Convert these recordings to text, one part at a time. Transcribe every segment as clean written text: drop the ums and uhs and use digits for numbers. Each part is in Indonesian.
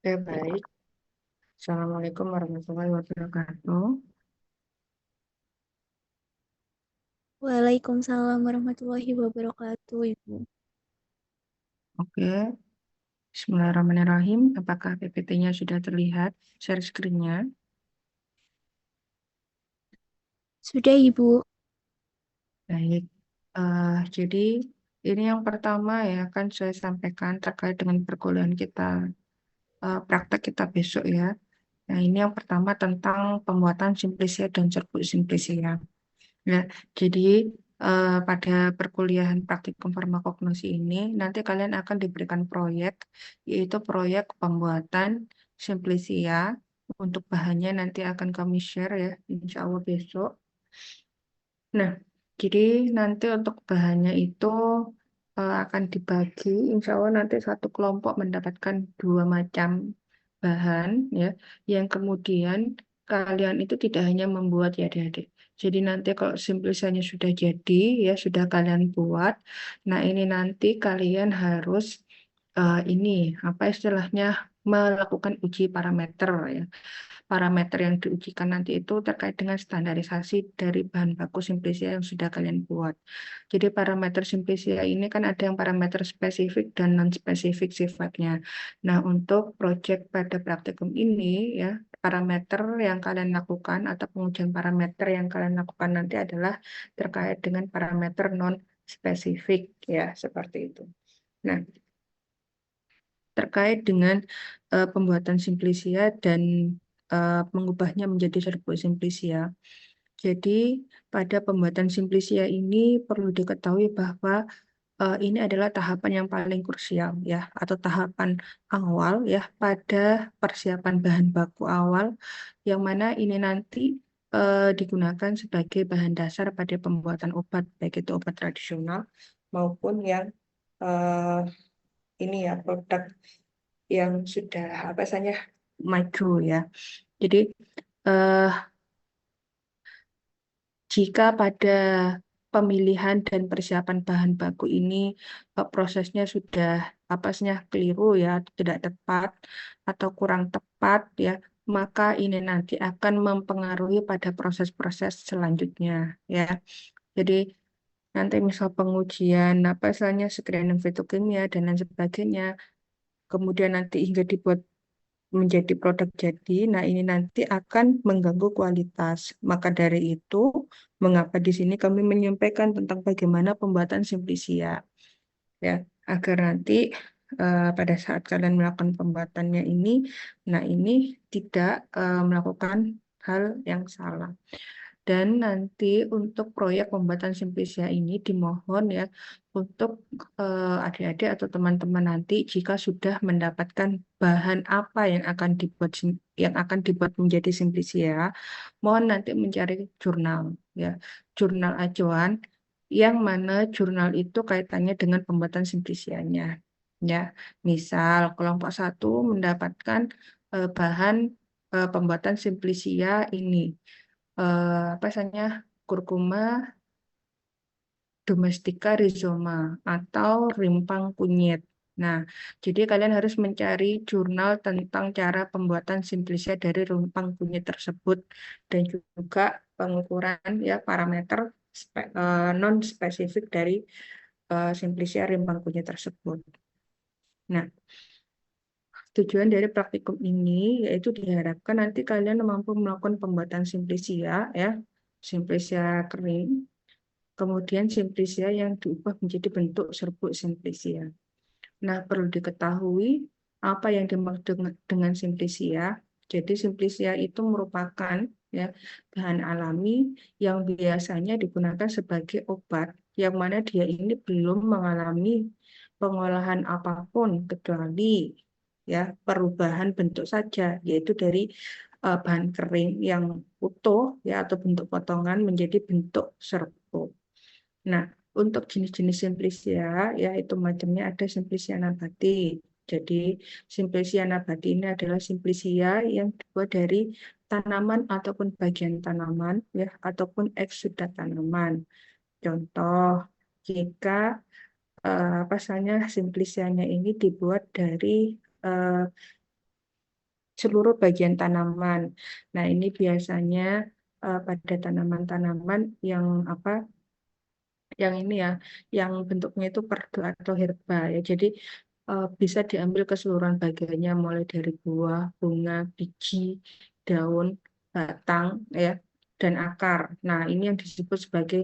Oke, baik. Assalamualaikum warahmatullahi wabarakatuh. Waalaikumsalam warahmatullahi wabarakatuh, Ibu. Oke, Bismillahirrahmanirrahim. Apakah PPT-nya sudah terlihat? Share screen-nya. Sudah, Ibu. Baik. Jadi ini yang pertama ya kan saya sampaikan terkait dengan perkuliahan kita, praktek kita besok ya. Nah, ini yang pertama tentang pembuatan simplisia dan serbuk simplisia. Ya, jadi pada perkuliahan praktikum farmakognosi ini nanti kalian akan diberikan proyek, yaitu proyek pembuatan simplisia. Untuk bahannya nanti akan kami share ya, insya Allah besok. Nah, jadi nanti untuk bahannya itu akan dibagi, insya Allah nanti satu kelompok mendapatkan dua macam bahan ya, yang kemudian kalian itu tidak hanya membuat ya adik-adik. Jadi nanti kalau simplisanya sudah jadi ya sudah kalian buat, nah ini nanti kalian harus ini apa istilahnya melakukan uji parameter ya. Parameter yang diujikan nanti itu terkait dengan standarisasi dari bahan baku simplisia yang sudah kalian buat. Jadi parameter simplisia ini kan ada yang parameter spesifik dan non-spesifik sifatnya. Nah, untuk proyek pada praktikum ini ya, parameter yang kalian lakukan atau pengujian parameter yang kalian lakukan nanti adalah terkait dengan parameter non-spesifik ya, seperti itu. Nah, terkait dengan pembuatan simplisia dan mengubahnya menjadi serbuk simplisia. Jadi pada pembuatan simplisia ini perlu diketahui bahwa ini adalah tahapan yang paling krusial ya, atau tahapan awal ya pada persiapan bahan baku awal, yang mana ini nanti digunakan sebagai bahan dasar pada pembuatan obat, baik itu obat tradisional maupun yang eh, ini ya produk yang sudah apa saja maju ya. Jadi eh, jika pada pemilihan dan persiapan bahan baku ini prosesnya sudah apa sih keliru ya, tidak tepat atau kurang tepat ya, maka ini nanti akan mempengaruhi pada proses-proses selanjutnya ya. Jadi nanti misal pengujian apa misalnya screening fitokimia dan lain sebagainya, kemudian nanti hingga dibuat menjadi produk jadi. Nah, ini nanti akan mengganggu kualitas. Maka dari itu, mengapa di sini kami menyampaikan tentang bagaimana pembuatan simplisia, ya, agar nanti pada saat kalian melakukan pembuatannya ini, nah ini tidak melakukan hal yang salah. Dan nanti untuk proyek pembuatan simplisia ini dimohon ya untuk adik-adik atau teman-teman nanti jika sudah mendapatkan bahan apa yang akan dibuat menjadi simplisia, mohon nanti mencari jurnal ya, jurnal acuan yang mana jurnal itu kaitannya dengan pembuatan simplisianya. Ya, misal kelompok satu mendapatkan bahan pembuatan simplisia ini apa misalnya kurkuma domestika rhizoma atau rimpang kunyit. Nah, jadi kalian harus mencari jurnal tentang cara pembuatan simplisia dari rimpang kunyit tersebut dan juga pengukuran ya parameter non spesifik dari simplisia rimpang kunyit tersebut. Nah, tujuan dari praktikum ini yaitu diharapkan nanti kalian mampu melakukan pembuatan simplisia ya, simplisia kering. Kemudian simplisia yang diubah menjadi bentuk serbuk simplisia. Nah, perlu diketahui apa yang dimaksud dengan simplisia. Jadi simplisia itu merupakan ya bahan alami yang biasanya digunakan sebagai obat yang mana dia ini belum mengalami pengolahan apapun kecuali ya perubahan bentuk saja, yaitu dari bahan kering yang utuh ya atau bentuk potongan menjadi bentuk serbuk. Nah, untuk jenis-jenis simplisia, ya itu macamnya ada simplisia nabati. Jadi, simplisia nabati ini adalah simplisia yang dibuat dari tanaman ataupun bagian tanaman, ya, ataupun eksudat tanaman. Contoh, jika apa misalnya simplisianya ini dibuat dari eh, seluruh bagian tanaman. Nah, ini biasanya pada tanaman-tanaman yang apa? Yang ini ya, yang bentuknya itu perdu atau herba ya. Jadi bisa diambil keseluruhan bagiannya mulai dari buah, bunga, biji, daun, batang ya, dan akar. Nah, ini yang disebut sebagai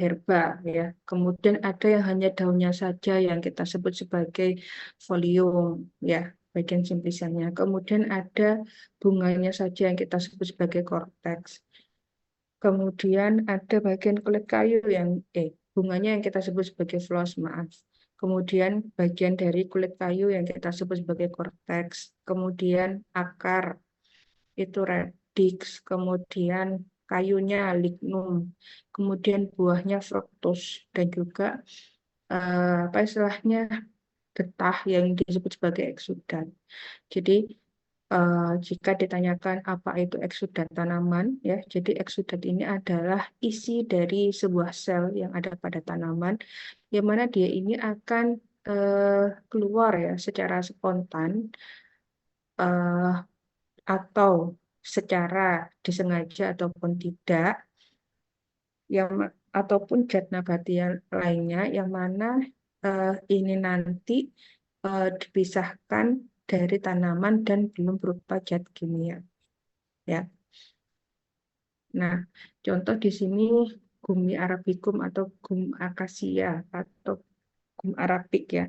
herba ya. Kemudian ada yang hanya daunnya saja yang kita sebut sebagai folium ya, bagian simplisannya. Kemudian ada bunganya saja yang kita sebut sebagai cortex. Kemudian ada bagian kulit kayu yang bunganya yang kita sebut sebagai floss, maaf. Kemudian bagian dari kulit kayu yang kita sebut sebagai cortex. Kemudian akar itu radix. Kemudian kayunya lignum. Kemudian buahnya fructus dan juga apa istilahnya getah yang disebut sebagai eksudat. Jadi jika ditanyakan apa itu eksudat tanaman, ya, jadi eksudat ini adalah isi dari sebuah sel yang ada pada tanaman, yang mana dia ini akan keluar ya secara spontan eh, atau secara disengaja ataupun tidak, yang ataupun zat nabati yang lainnya, yang mana ini nanti dipisahkan dari tanaman dan belum berupa zat kimia. Ya. Nah, contoh di sini Gumi arabicum atau Gum akasia atau Gum arabik ya.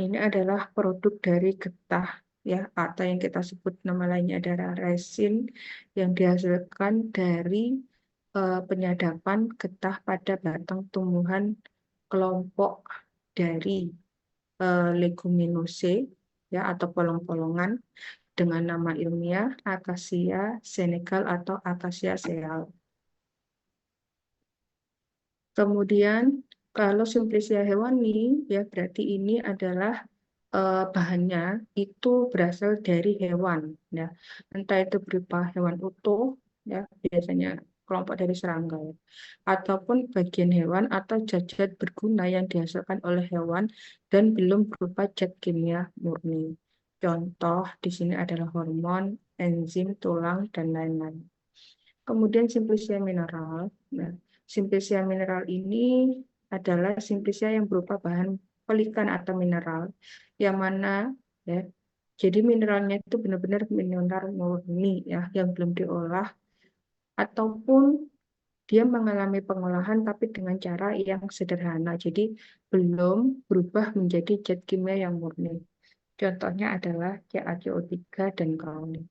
Ini adalah produk dari getah ya, atau yang kita sebut nama lainnya adalah resin yang dihasilkan dari penyadapan getah pada batang tumbuhan kelompok dari Leguminosae ya, atau polong-polongan dengan nama ilmiah Acacia senegal atau Acacia seal. Kemudian kalau Simplicia hewani ya berarti ini adalah bahannya itu berasal dari hewan ya. Entah itu berupa hewan utuh ya, biasanya kelompok dari serangga ya. Ataupun bagian hewan atau zat-zat berguna yang dihasilkan oleh hewan dan belum berupa zat kimia murni. Contoh di sini adalah hormon, enzim, tulang, dan lain-lain. Kemudian simplicia mineral. Nah, simplicia mineral ini adalah simplicia yang berupa bahan pelikan atau mineral yang mana ya. Jadi mineralnya itu benar-benar mineral murni ya yang belum diolah ataupun dia mengalami pengolahan tapi dengan cara yang sederhana. Jadi belum berubah menjadi zat kimia yang murni. Contohnya adalah CaCO3 dan kaolin.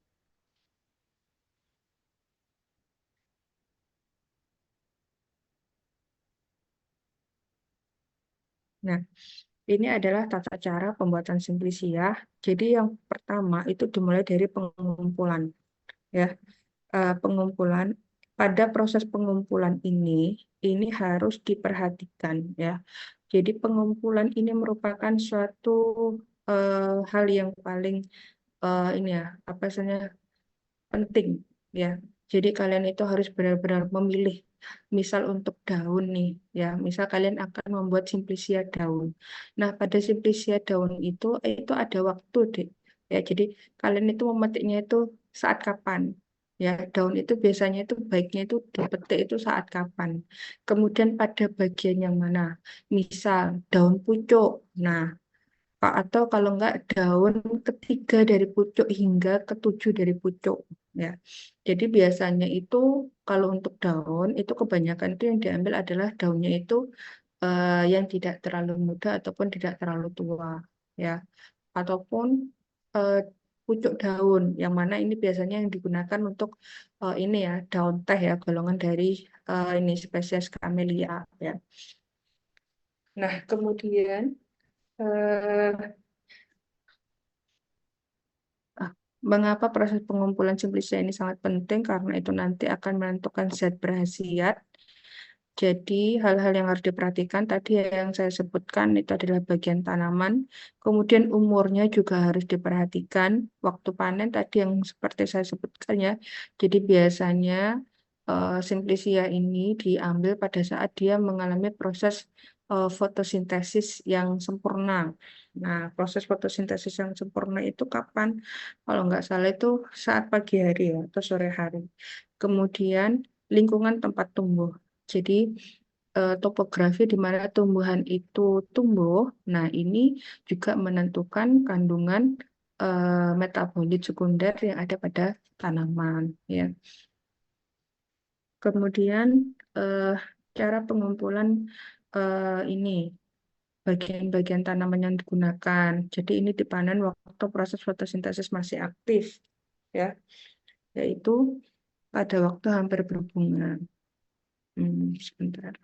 Nah, ini adalah tata cara pembuatan simplisia. Jadi yang pertama itu dimulai dari pengumpulan, ya. Pengumpulan pada proses pengumpulan ini harus diperhatikan, ya. Jadi pengumpulan ini merupakan suatu hal yang paling ini ya, apa istilahnya penting ya. Jadi kalian itu harus benar-benar memilih. Misal untuk daun nih ya, misal kalian akan membuat simplisia daun. Nah, pada simplisia daun itu ada waktu deh. Ya, jadi kalian itu memetiknya itu saat kapan? Ya, daun itu biasanya itu baiknya itu dipetik itu saat kapan? Kemudian pada bagian yang mana? Misal daun pucuk. Nah, atau kalau enggak daun ketiga dari pucuk hingga ketujuh dari pucuk ya. Jadi biasanya itu kalau untuk daun itu kebanyakan itu yang diambil adalah daunnya itu yang tidak terlalu muda ataupun tidak terlalu tua ya. Ataupun eh, pucuk daun yang mana ini biasanya yang digunakan untuk ini ya daun teh ya golongan dari ini spesies Camellia ya. Nah, kemudian eh, Ah, mengapa proses pengumpulan simplicia ini sangat penting? Karena itu nanti akan menentukan zat berhasiat. Jadi hal-hal yang harus diperhatikan tadi yang saya sebutkan itu adalah bagian tanaman. Kemudian umurnya juga harus diperhatikan. Waktu panen tadi yang seperti saya sebutkan ya. Jadi biasanya simplicia ini diambil pada saat dia mengalami proses fotosintesis yang sempurna. Nah, proses fotosintesis yang sempurna itu kapan? Kalau nggak salah itu saat pagi hari ya, atau sore hari. Kemudian lingkungan tempat tumbuh. Jadi topografi di mana tumbuhan itu tumbuh. Nah, ini juga menentukan kandungan metabolit sekunder yang ada pada tanaman, ya. Kemudian eh, cara pengumpulan ini bagian-bagian tanaman yang digunakan. Jadi ini dipanen waktu proses fotosintesis masih aktif, ya, yaitu pada waktu hampir berbunga. Sebentar.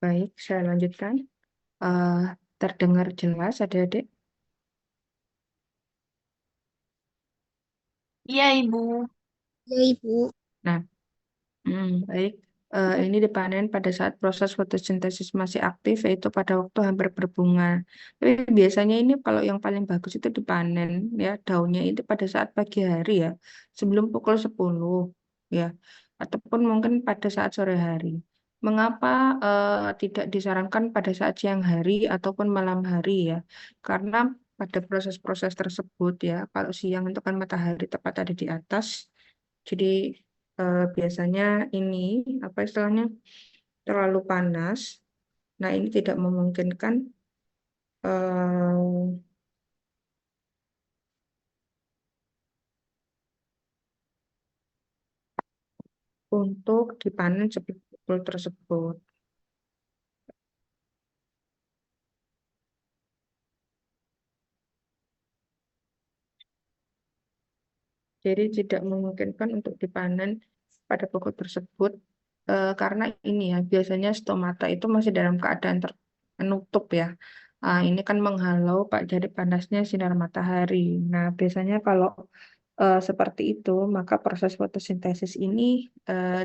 Baik, saya lanjutkan. Eh, Terdengar jelas, adik-adik? Iya, Ibu. Ya, Ibu. Nah, baik. Ini dipanen pada saat proses fotosintesis masih aktif, yaitu pada waktu hampir berbunga. Tapi biasanya ini kalau yang paling bagus itu dipanen, ya, daunnya itu pada saat pagi hari ya, sebelum pukul 10, ya, ataupun mungkin pada saat sore hari. Mengapa tidak disarankan pada saat siang hari ataupun malam hari ya? Karena pada proses-proses tersebut ya, kalau siang itu kan matahari tepat ada di atas, jadi biasanya ini apa istilahnya terlalu panas. Nah, ini tidak memungkinkan eh, untuk dipanen sebelum pukul tersebut. Jadi tidak memungkinkan untuk dipanen pada pokok tersebut karena ini ya biasanya stomata itu masih dalam keadaan tertutup ya. Ini kan menghalau Pak dari panasnya sinar matahari. Nah, biasanya kalau seperti itu maka proses fotosintesis ini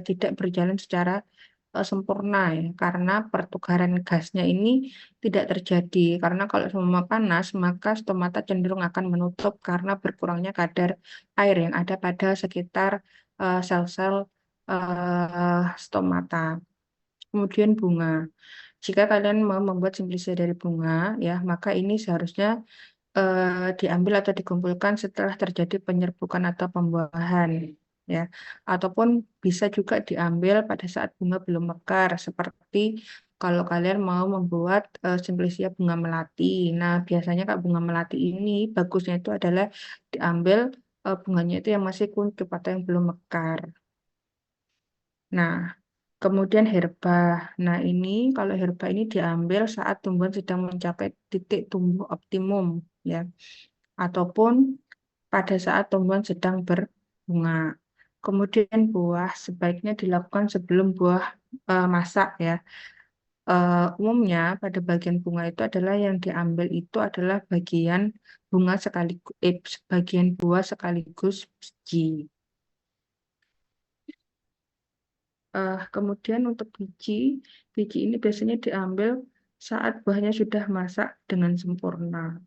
tidak berjalan secara sempurna ya karena pertukaran gasnya ini tidak terjadi karena kalau semua panas maka stomata cenderung akan menutup karena berkurangnya kadar air yang ada pada sekitar sel-sel stomata. Kemudian bunga. Jika kalian mau membuat simplicia dari bunga, ya, maka ini seharusnya diambil atau dikumpulkan setelah terjadi penyerbukan atau pembuahan, ya, ataupun bisa juga diambil pada saat bunga belum mekar, seperti kalau kalian mau membuat simplicia bunga melati. Nah, biasanya kak bunga melati ini bagusnya itu adalah diambil bunganya itu yang masih kuncup atau yang belum mekar. Nah, kemudian herba. Nah, ini kalau herba ini diambil saat tumbuhan sedang mencapai titik tumbuh optimum, ya, ataupun pada saat tumbuhan sedang berbunga. Kemudian buah sebaiknya dilakukan sebelum buah masak ya. Umumnya pada bagian bunga itu adalah yang diambil itu adalah bagian bunga sekaligus, bagian buah sekaligus biji. Kemudian untuk biji, biji ini biasanya diambil saat buahnya sudah masak dengan sempurna.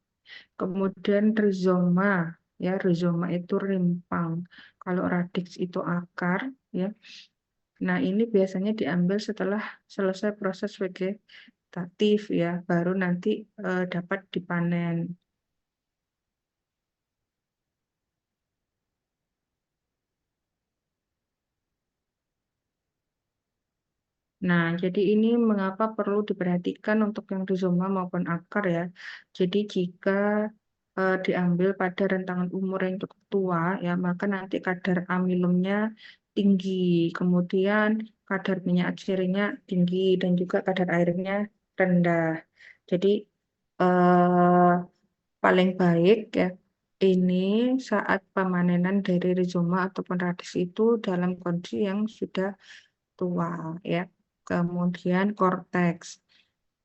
Kemudian rizoma, ya rizoma itu rimpang. Kalau radix itu akar, ya. Nah, ini biasanya diambil setelah selesai proses vegetatif, ya, baru nanti dapat dipanen. Nah, jadi ini mengapa perlu diperhatikan untuk yang rizoma maupun akar ya. Jadi jika diambil pada rentangan umur yang cukup tua ya, maka nanti kadar amilumnya tinggi, kemudian kadar minyak cirinya tinggi dan juga kadar airnya rendah. Jadi eh, paling baik ya ini saat pemanenan dari rizoma ataupun radis itu dalam kondisi yang sudah tua ya. Kemudian korteks.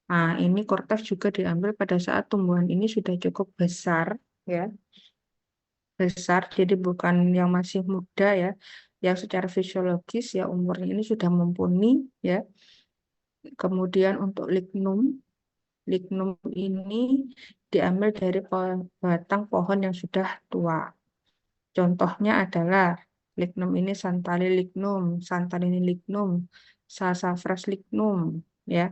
Nah, ini korteks juga diambil pada saat tumbuhan ini sudah cukup besar ya. Besar jadi bukan yang masih muda ya. Yang secara fisiologis ya umurnya ini sudah mumpuni ya. Kemudian untuk lignum, lignum ini diambil dari batang pohon yang sudah tua. Contohnya adalah lignum ini Santalini lignum, Sassafras lignum, ya.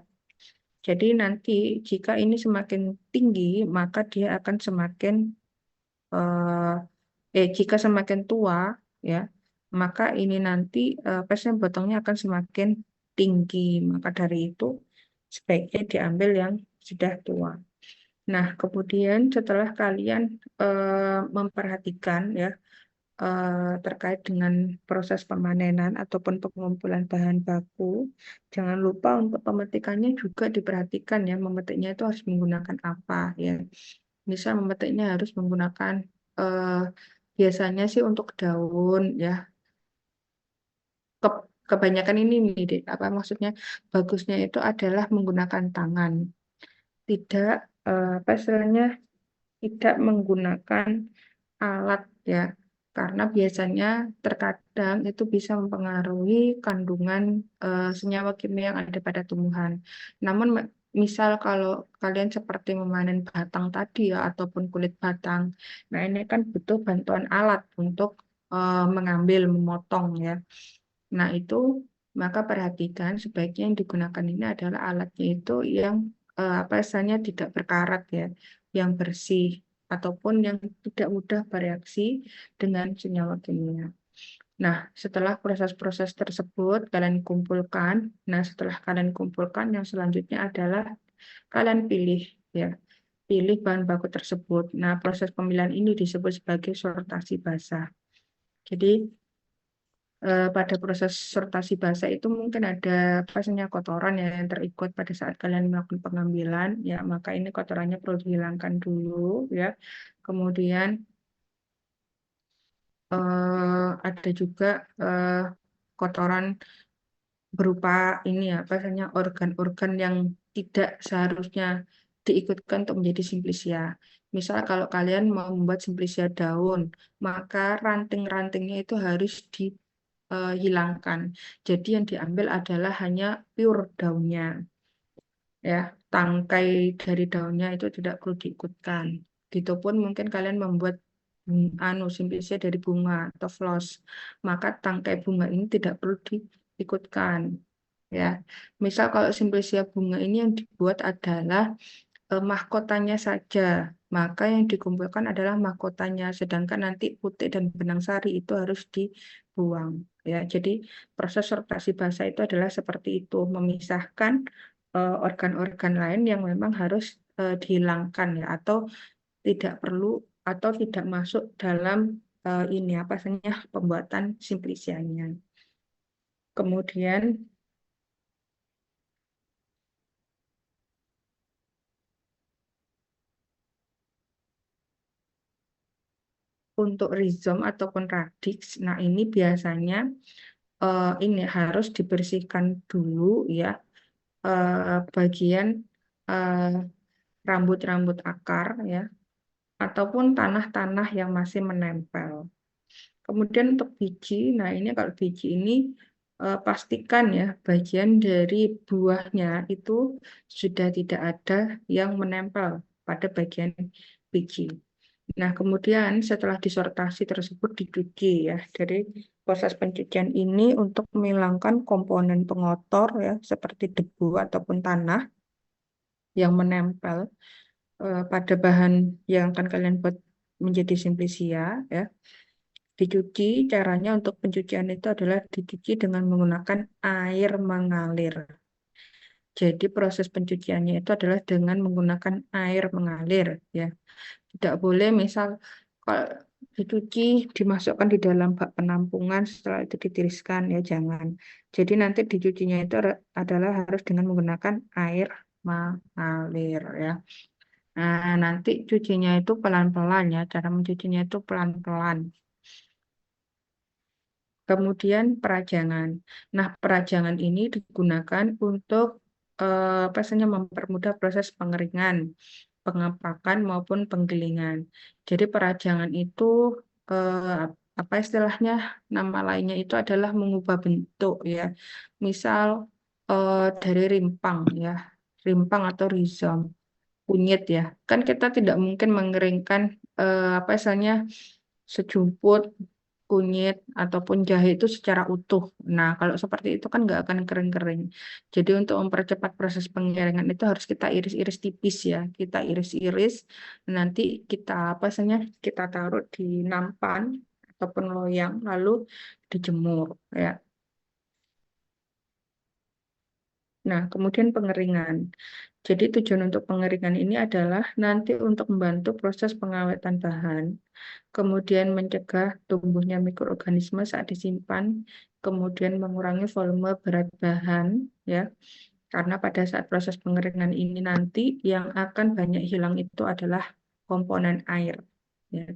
Jadi nanti jika ini semakin tinggi, maka dia akan semakin jika semakin tua, ya, maka ini nanti pasien batangnya akan semakin tinggi. Maka dari itu sebaiknya diambil yang sudah tua. Nah, kemudian setelah kalian memperhatikan ya terkait dengan proses pemanenan ataupun pengumpulan bahan baku, jangan lupa untuk pemetikannya juga diperhatikan ya, memetiknya itu harus menggunakan apa ya. Misal memetiknya harus menggunakan eh, biasanya sih untuk daun ya. Kebanyakan ini nih, Dek, apa maksudnya bagusnya itu adalah menggunakan tangan, tidak apa istilahnya tidak menggunakan alat ya, karena biasanya terkadang itu bisa mempengaruhi kandungan senyawa kimia yang ada pada tumbuhan. Namun misal kalau kalian seperti memanen batang tadi ya ataupun kulit batang, nah ini kan butuh bantuan alat untuk mengambil, memotong ya. Nah itu maka perhatikan sebaiknya yang digunakan ini adalah alatnya itu yang apa istilahnya tidak berkarat ya, yang bersih ataupun yang tidak mudah bereaksi dengan senyawa kimia. Nah, setelah proses-proses tersebut kalian kumpulkan. Nah, setelah kalian kumpulkan, yang selanjutnya adalah kalian pilih ya, pilih bahan baku tersebut. Nah, proses pemilihan ini disebut sebagai sortasi basah. Jadi pada proses sortasi basah itu mungkin ada pastinya kotoran ya yang terikut pada saat kalian melakukan pengambilan ya, maka ini kotorannya perlu dihilangkan dulu ya. Kemudian ada juga eh, kotoran berupa ini ya, pastinya organ-organ yang tidak seharusnya diikutkan untuk menjadi simplisia. Misal kalau kalian mau membuat simplisia daun, maka ranting-rantingnya itu harus hilangkan. Jadi yang diambil adalah hanya pure daunnya, ya. Tangkai dari daunnya itu tidak perlu diikutkan. Gitu pun mungkin kalian membuat simplisia dari bunga atau floss, maka tangkai bunga ini tidak perlu diikutkan. Ya, misal kalau simplisia bunga ini yang dibuat adalah mahkotanya saja, maka yang dikumpulkan adalah mahkotanya, sedangkan nanti putih dan benang sari itu harus dibuang. Ya, jadi proses sortasi basa itu adalah seperti itu, memisahkan organ-organ lain yang memang harus dihilangkan ya, atau tidak perlu atau tidak masuk dalam ini apa namanya pembuatan simplisianya. Kemudian untuk rhizome ataupun radix, nah ini biasanya ini harus dibersihkan dulu ya bagian eh, rambut-rambut akar ya ataupun tanah-tanah yang masih menempel. Kemudian untuk biji, nah ini kalau biji ini pastikan ya bagian dari buahnya itu sudah tidak ada yang menempel pada bagian biji. Nah, kemudian setelah disortasi tersebut dicuci ya. Dari proses pencucian ini untuk menghilangkan komponen pengotor ya, seperti debu ataupun tanah yang menempel pada bahan yang akan kalian buat menjadi simplisia ya. Dicuci, caranya untuk pencucian itu adalah dicuci dengan menggunakan air mengalir. Jadi proses pencuciannya itu adalah dengan menggunakan air mengalir, ya. Tidak boleh misal kalau dicuci dimasukkan di dalam bak penampungan setelah itu ditiriskan, ya jangan. Jadi nanti dicucinya itu adalah harus dengan menggunakan air mengalir, ya. Nah, nanti cucinya itu pelan-pelan, ya. Cara mencucinya itu pelan-pelan. Kemudian perajangan. Nah, perajangan ini digunakan untuk apa saja mempermudah proses pengeringan, pengepakan maupun penggilingan. Jadi perajangan itu apa istilahnya? Nama lainnya itu adalah mengubah bentuk, ya. Misal dari rimpang, ya, rimpang atau rizom kunyit, ya. Kan kita tidak mungkin mengeringkan apa istilahnya sejumput kunyit ataupun jahe itu secara utuh. Nah, kalau seperti itu kan nggak akan kering-kering. Jadi untuk mempercepat proses pengeringan itu harus kita iris-iris tipis, ya. Kita iris-iris, nanti kita apa istilahnya kita taruh di nampan ataupun loyang lalu dijemur, ya. Nah, kemudian pengeringan. Jadi tujuan untuk pengeringan ini adalah nanti untuk membantu proses pengawetan bahan, kemudian mencegah tumbuhnya mikroorganisme saat disimpan, kemudian mengurangi volume berat bahan, ya. Karena pada saat proses pengeringan ini nanti yang akan banyak hilang itu adalah komponen air, ya.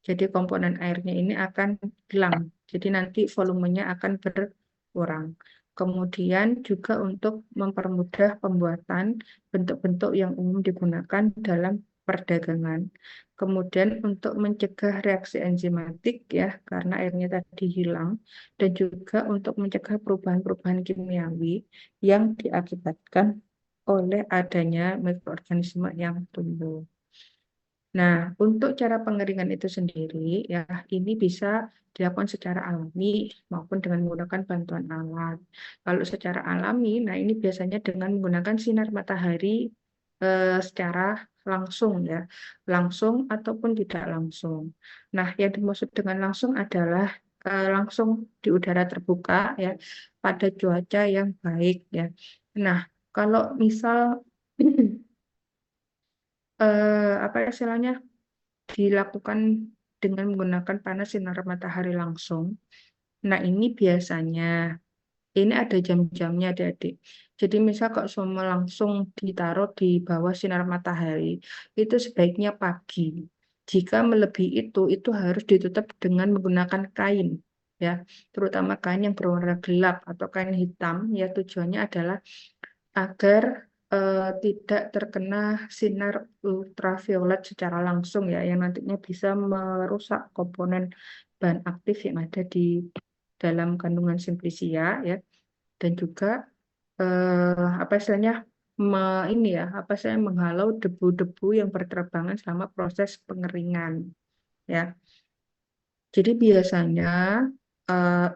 Jadi komponen airnya ini akan hilang. Jadi nanti volumenya akan berkurang. Kemudian juga untuk mempermudah pembuatan bentuk-bentuk yang umum digunakan dalam perdagangan. Kemudian untuk mencegah reaksi enzimatik, ya, karena airnya tadi hilang, dan juga untuk mencegah perubahan-perubahan kimiawi yang diakibatkan oleh adanya mikroorganisme yang tumbuh. Nah, untuk cara pengeringan itu sendiri, ya, ini bisa dilakukan secara alami maupun dengan menggunakan bantuan alat. Kalau secara alami, nah ini biasanya dengan menggunakan sinar matahari secara langsung, ya, langsung ataupun tidak langsung. Nah, yang dimaksud dengan langsung adalah langsung di udara terbuka, ya, pada cuaca yang baik, ya. Nah, kalau misal apa istilahnya dilakukan dengan menggunakan panas sinar matahari langsung. Nah, ini biasanya, ini ada jam-jamnya, adik-adik. Jadi misal kalau semua langsung ditaruh di bawah sinar matahari, itu sebaiknya pagi. Jika melebihi itu harus ditutup dengan menggunakan kain, ya, terutama kain yang berwarna gelap atau kain hitam, ya, tujuannya adalah agar tidak terkena sinar ultraviolet secara langsung, ya, yang nantinya bisa merusak komponen bahan aktif yang ada di dalam kandungan simplisia, ya, dan juga apa istilahnya ini, ya, apa saya menghalau debu-debu yang berterbangan selama proses pengeringan, ya. Jadi biasanya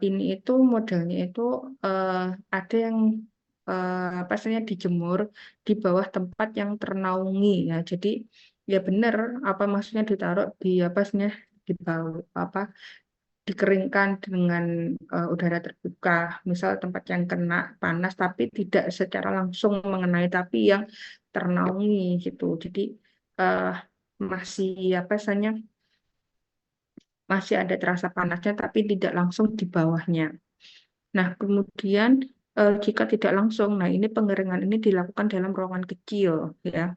ini itu modelnya itu eh, ada yang apa istilahnya dijemur di bawah tempat yang ternaungi, ya. Jadi ya benar apa maksudnya ditaruh di apa istilahnya di bawah apa dikeringkan dengan udara terbuka. Misal tempat yang kena panas tapi tidak secara langsung mengenai tapi yang ternaungi gitu. Jadi eh, masih apa istilahnya masih ada terasa panasnya tapi tidak langsung di bawahnya. Nah, kemudian jika tidak langsung, nah ini pengeringan ini dilakukan dalam ruangan kecil, ya,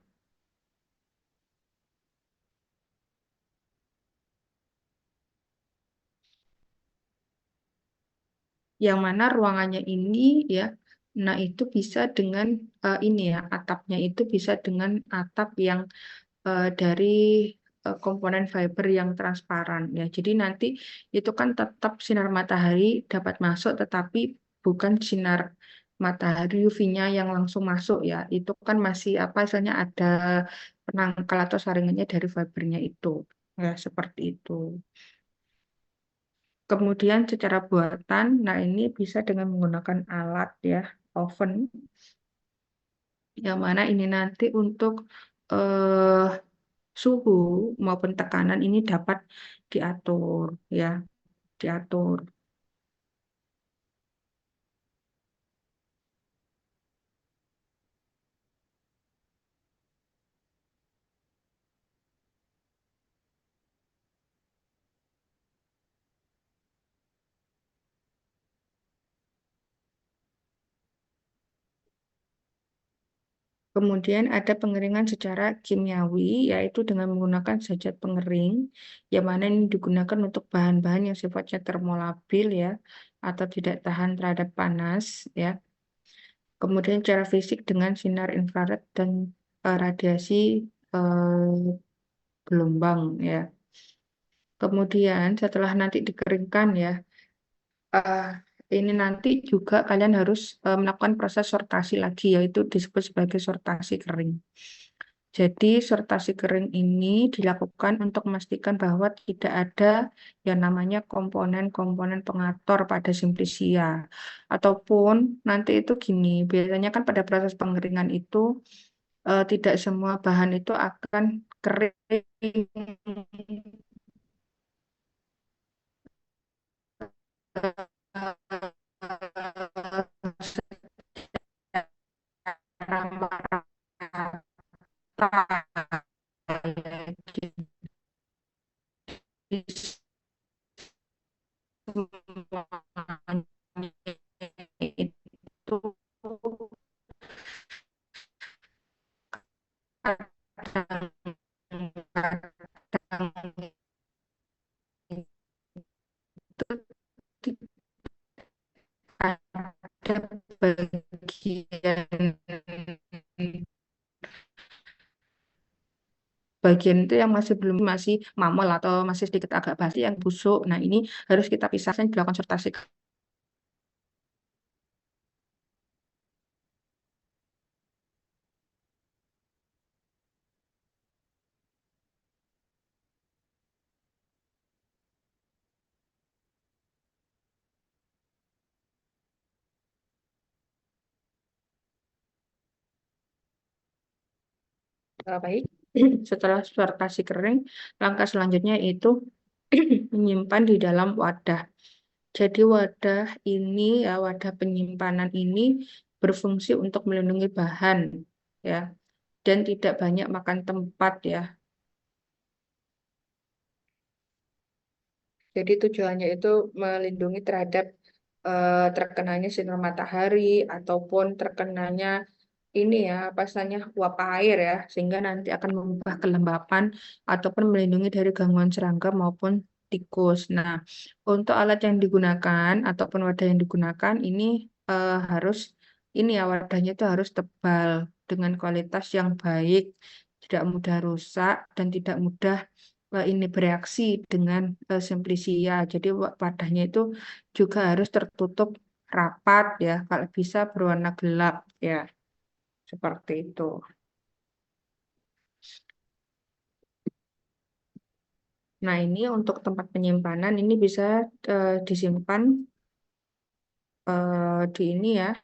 yang mana ruangannya ini, ya, nah itu bisa dengan ini, ya, atapnya itu bisa dengan atap yang dari komponen fiber yang transparan, ya. Jadi nanti itu kan tetap sinar matahari dapat masuk, tetapi bukan sinar matahari UV-nya yang langsung masuk, ya. Itu kan masih apa misalnya ada penangkal atau saringannya dari fibernya itu, ya, seperti itu. Kemudian secara buatan, nah ini bisa dengan menggunakan alat, ya, oven, yang mana ini nanti untuk eh, suhu maupun tekanan ini dapat diatur, ya. diatur. Kemudian ada pengeringan secara kimiawi, yaitu dengan menggunakan zat pengering, yang mana ini digunakan untuk bahan-bahan yang sifatnya termolabil ya, atau tidak tahan terhadap panas ya. Kemudian secara fisik dengan sinar infrared dan radiasi gelombang ya. Kemudian setelah nanti dikeringkan ya, eh, ini nanti juga kalian harus melakukan proses sortasi lagi, yaitu disebut sebagai sortasi kering. Jadi sortasi kering ini dilakukan untuk memastikan bahwa tidak ada yang namanya komponen-komponen pengatur pada simplisia. Ataupun nanti itu gini, biasanya kan pada proses pengeringan itu tidak semua bahan itu akan kering secara merata. Jadi semuanya itu kadang-kadang itu ada bagian itu yang masih belum masih mamol atau masih sedikit agak basi yang busuk. Nah, ini harus kita pisahkan dilakukan sortasi. Baik. Setelah sortasi kering, langkah selanjutnya itu menyimpan di dalam wadah. Jadi wadah ini ya, wadah penyimpanan ini berfungsi untuk melindungi bahan ya, dan tidak banyak makan tempat ya. Jadi tujuannya itu melindungi terhadap terkenanya sinar matahari ataupun terkenanya ini ya, apa istilahnya uap air ya, sehingga nanti akan mengubah kelembapan ataupun melindungi dari gangguan serangga maupun tikus. Nah, untuk alat yang digunakan ataupun wadah yang digunakan ini harus ini ya, wadahnya itu harus tebal dengan kualitas yang baik, tidak mudah rusak dan tidak mudah ini bereaksi dengan simplisia. Jadi wadahnya itu juga harus tertutup rapat ya, kalau bisa berwarna gelap ya, seperti itu. Nah, ini untuk tempat penyimpanan ini bisa disimpan di ini ya,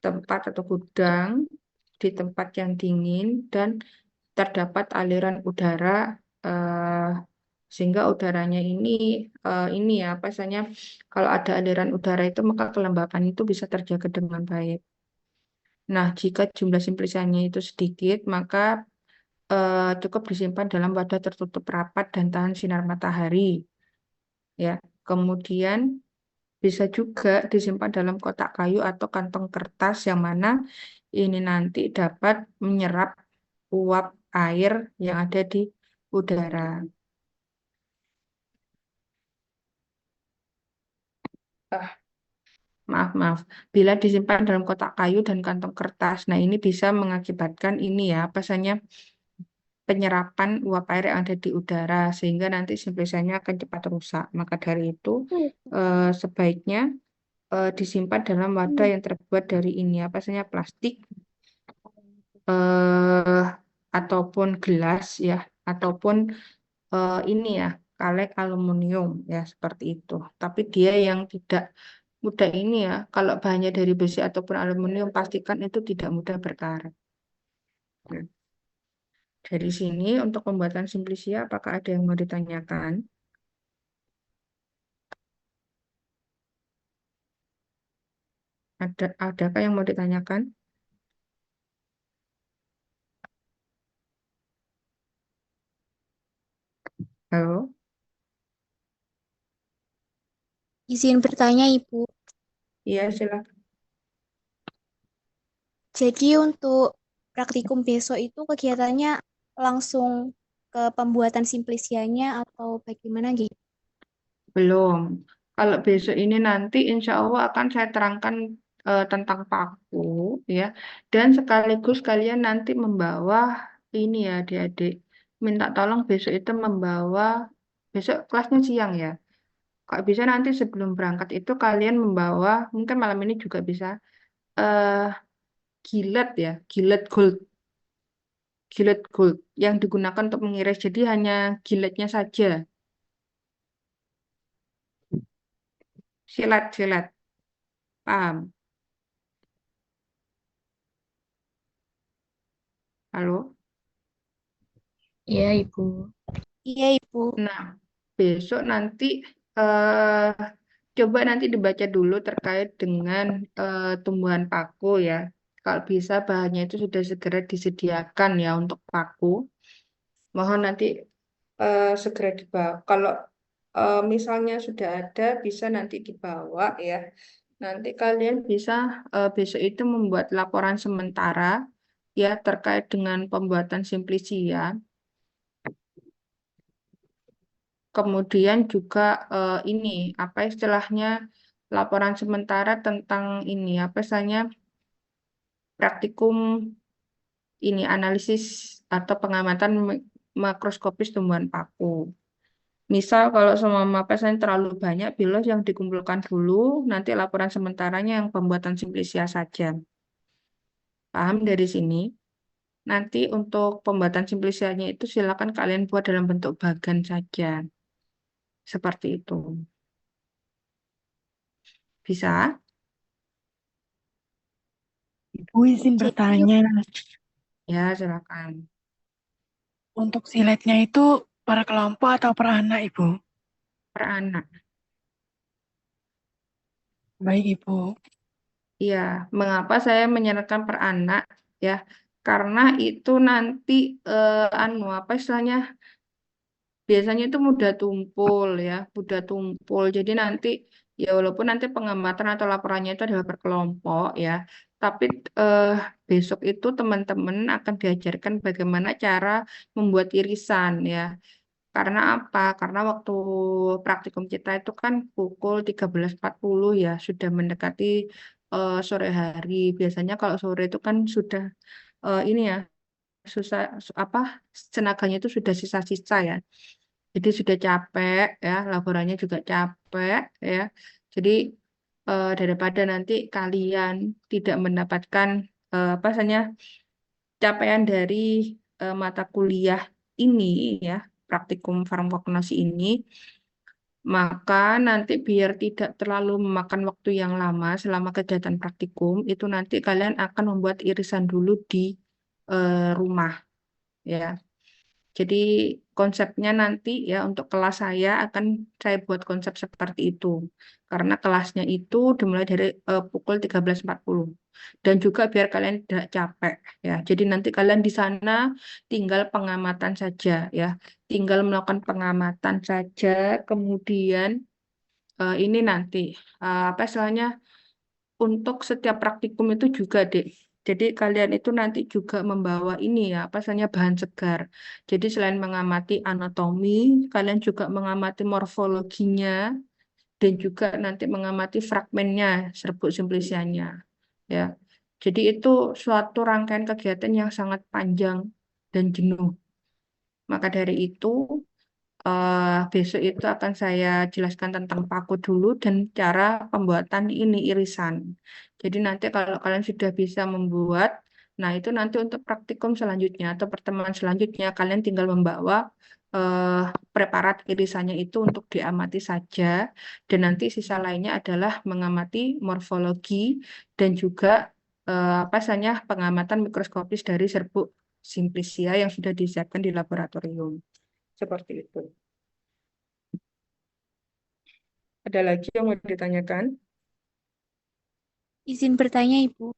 tempat atau gudang di tempat yang dingin dan terdapat aliran udara eh, sehingga udaranya ini ya apa misalnya kalau ada aliran udara itu maka kelembapan itu bisa terjaga dengan baik. Nah, jika jumlah simplisannya itu sedikit, maka cukup disimpan dalam wadah tertutup rapat dan tahan sinar matahari. Ya, kemudian bisa juga disimpan dalam kotak kayu atau kantong kertas yang mana ini nanti dapat menyerap uap air yang ada di udara. Ah, maaf. Bila disimpan dalam kotak kayu dan kantong kertas, nah ini bisa mengakibatkan ini ya, apa saja penyerapan uap air yang ada di udara sehingga nanti simplisannya akan cepat rusak. Maka dari itu sebaiknya disimpan dalam wadah yang terbuat dari ini apa saja plastik eh, ataupun gelas ya ataupun ini ya kaleng aluminium ya seperti itu. Tapi dia yang tidak mudah ini ya kalau bahannya dari besi ataupun aluminium pastikan itu tidak mudah berkarat. Nah, dari sini untuk pembuatan simplisia apakah ada yang mau ditanyakan? Adakah yang mau ditanyakan? Halo? Izin bertanya, Ibu. Iya, silakan. Jadi untuk praktikum besok itu kegiatannya langsung ke pembuatan simplisianya atau bagaimana gitu? Belum. Kalau besok ini nanti insya Allah akan saya terangkan tentang paku ya. Dan sekaligus kalian nanti membawa ini ya adik-adik. Minta tolong besok itu membawa, besok kelasnya siang ya. Kalau bisa nanti sebelum berangkat itu kalian membawa, mungkin malam ini juga bisa, eh gilet ya, gilet gold yang digunakan untuk mengiris. Jadi hanya giletnya saja, silet-silet, paham? Halo? Iya, Ibu. Iya, Ibu. Nah, besok nanti eh coba nanti dibaca dulu terkait dengan tumbuhan paku ya. Kalau bisa bahannya itu sudah segera disediakan ya untuk paku. Mohon nanti segera dibawa. Kalau misalnya sudah ada, bisa nanti dibawa ya. Nanti kalian bisa besok itu membuat laporan sementara ya terkait dengan pembuatan simplisia. Kemudian juga ini apa istilahnya laporan sementara tentang ini apa istilahnya praktikum ini analisis atau pengamatan makroskopis tumbuhan paku. Misal kalau semua mapesan terlalu banyak bilos yang dikumpulkan dulu, nanti laporan sementaranya yang pembuatan simplisia saja. Paham dari sini? Nanti untuk pembuatan simplisianya itu silakan kalian buat dalam bentuk bagan saja. Seperti itu. Bisa? Ibu izin Jadi bertanya, Ya, silakan. untuk siletnya itu per kelompok atau per anak, Ibu? Per anak. Baik, Ibu. Iya, mengapa saya menyarankan per anak ya? Karena itu nanti anu apa istilahnya? Biasanya itu mudah tumpul ya, mudah tumpul. Jadi nanti ya walaupun nanti pengamatan atau laporannya itu adalah berkelompok ya, tapi eh, besok itu teman-teman akan diajarkan bagaimana cara membuat irisan ya. Karena apa? Karena waktu praktikum kita itu kan pukul 13.40 ya, sudah mendekati sore hari. Biasanya kalau sore itu kan sudah ini ya, susah apa tenaganya itu sudah sisa-sisa ya. Jadi sudah capek ya, laporannya juga capek ya. Jadi daripada nanti kalian tidak mendapatkan apa misalnya capaian dari mata kuliah ini ya, praktikum farmakologi ini, maka nanti biar tidak terlalu memakan waktu yang lama selama kegiatan praktikum, itu nanti kalian akan membuat irisan dulu di rumah ya. Jadi konsepnya nanti ya untuk kelas saya buat konsep seperti itu. Karena kelasnya itu dimulai dari pukul 13.40. Dan juga biar kalian tidak capek ya. Jadi nanti kalian di sana tinggal pengamatan saja ya. Tinggal melakukan pengamatan saja. Kemudian ini nanti apa istilahnya untuk setiap praktikum itu juga, Dek. Jadi kalian itu nanti juga membawa ini ya, apa misalnya bahan segar. Jadi selain mengamati anatomi, kalian juga mengamati morfologinya dan juga nanti mengamati fragmennya, serbuk simplisianya. Ya. Jadi itu suatu rangkaian kegiatan yang sangat panjang dan jenuh. Maka dari itu besok itu akan saya jelaskan tentang paku dulu dan cara pembuatan ini irisan. Jadi nanti kalau kalian sudah bisa membuat, nah itu nanti untuk praktikum selanjutnya atau pertemuan selanjutnya kalian tinggal membawa eh, preparat irisannya itu untuk diamati saja dan nanti sisa lainnya adalah mengamati morfologi dan juga apa saja pengamatan mikroskopis dari serbuk simplisia yang sudah disiapkan di laboratorium. Seperti itu. Ada lagi yang mau ditanyakan? Izin bertanya, Ibu.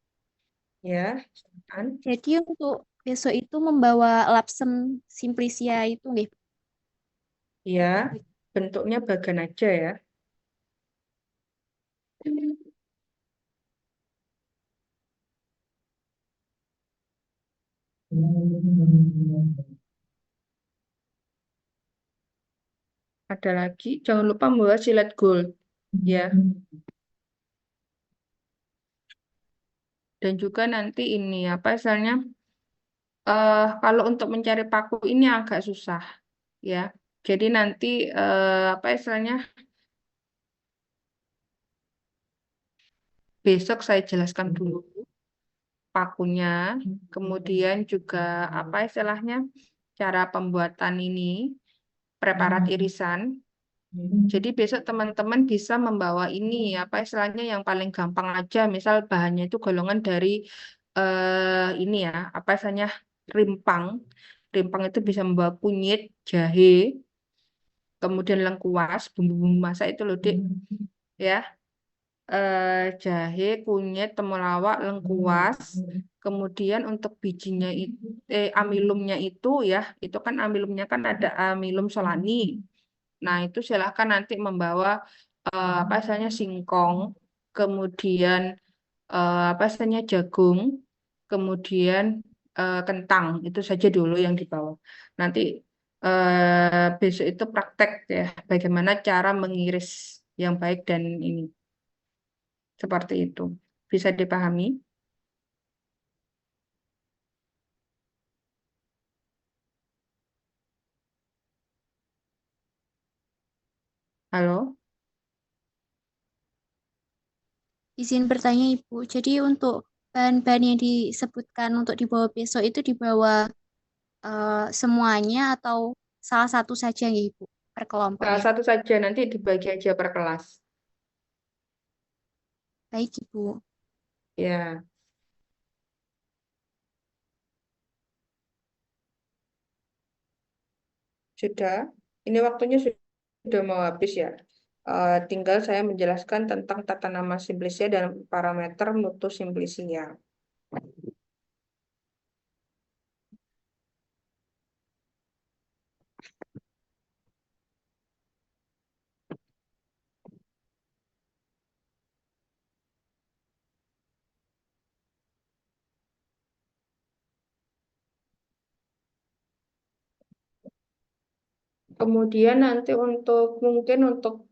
Ya, silakan. Jadi untuk besok itu membawa lapsem simplisia itu nggih. Ya, bentuknya bagan aja ya. Ada lagi, jangan lupa membawa silet gold. Ya, dan juga nanti ini apa misalnya kalau untuk mencari paku ini agak susah ya. Jadi nanti apa istilahnya besok saya jelaskan dulu pakunya, kemudian juga apa istilahnya cara pembuatan ini, preparat irisan. Jadi besok teman-teman bisa membawa ini apa istilahnya yang paling gampang aja, misal bahannya itu golongan dari ini ya, apa istilahnya rimpang. Rimpang itu bisa membawa kunyit, jahe, kemudian lengkuas, bumbu-bumbu masak itu loh, Dik. Ya, jahe, kunyit, temulawak, lengkuas. Kemudian untuk bijinya itu, amilumnya itu kan amilumnya kan ada amilum solani. Nah, itu silahkan nanti membawa apa misalnya singkong, kemudian apa misalnya jagung, kemudian kentang. Itu saja dulu yang dibawa. Nanti besok itu praktek ya, bagaimana cara mengiris yang baik dan ini seperti itu. Bisa dipahami? Halo? Izin bertanya, Ibu. Jadi untuk bahan-bahan yang disebutkan untuk dibawa besok itu dibawa semuanya atau salah satu saja ya, Ibu, per Salah kelompoknya. satu saja nanti dibagi aja per kelas. Baik, Ibu. Ya, sudah. Ini waktunya sudah mau habis ya. Tinggal saya menjelaskan tentang tata nama simplisia dan parameter mutu simplisia. Kemudian nanti untuk mungkin untuk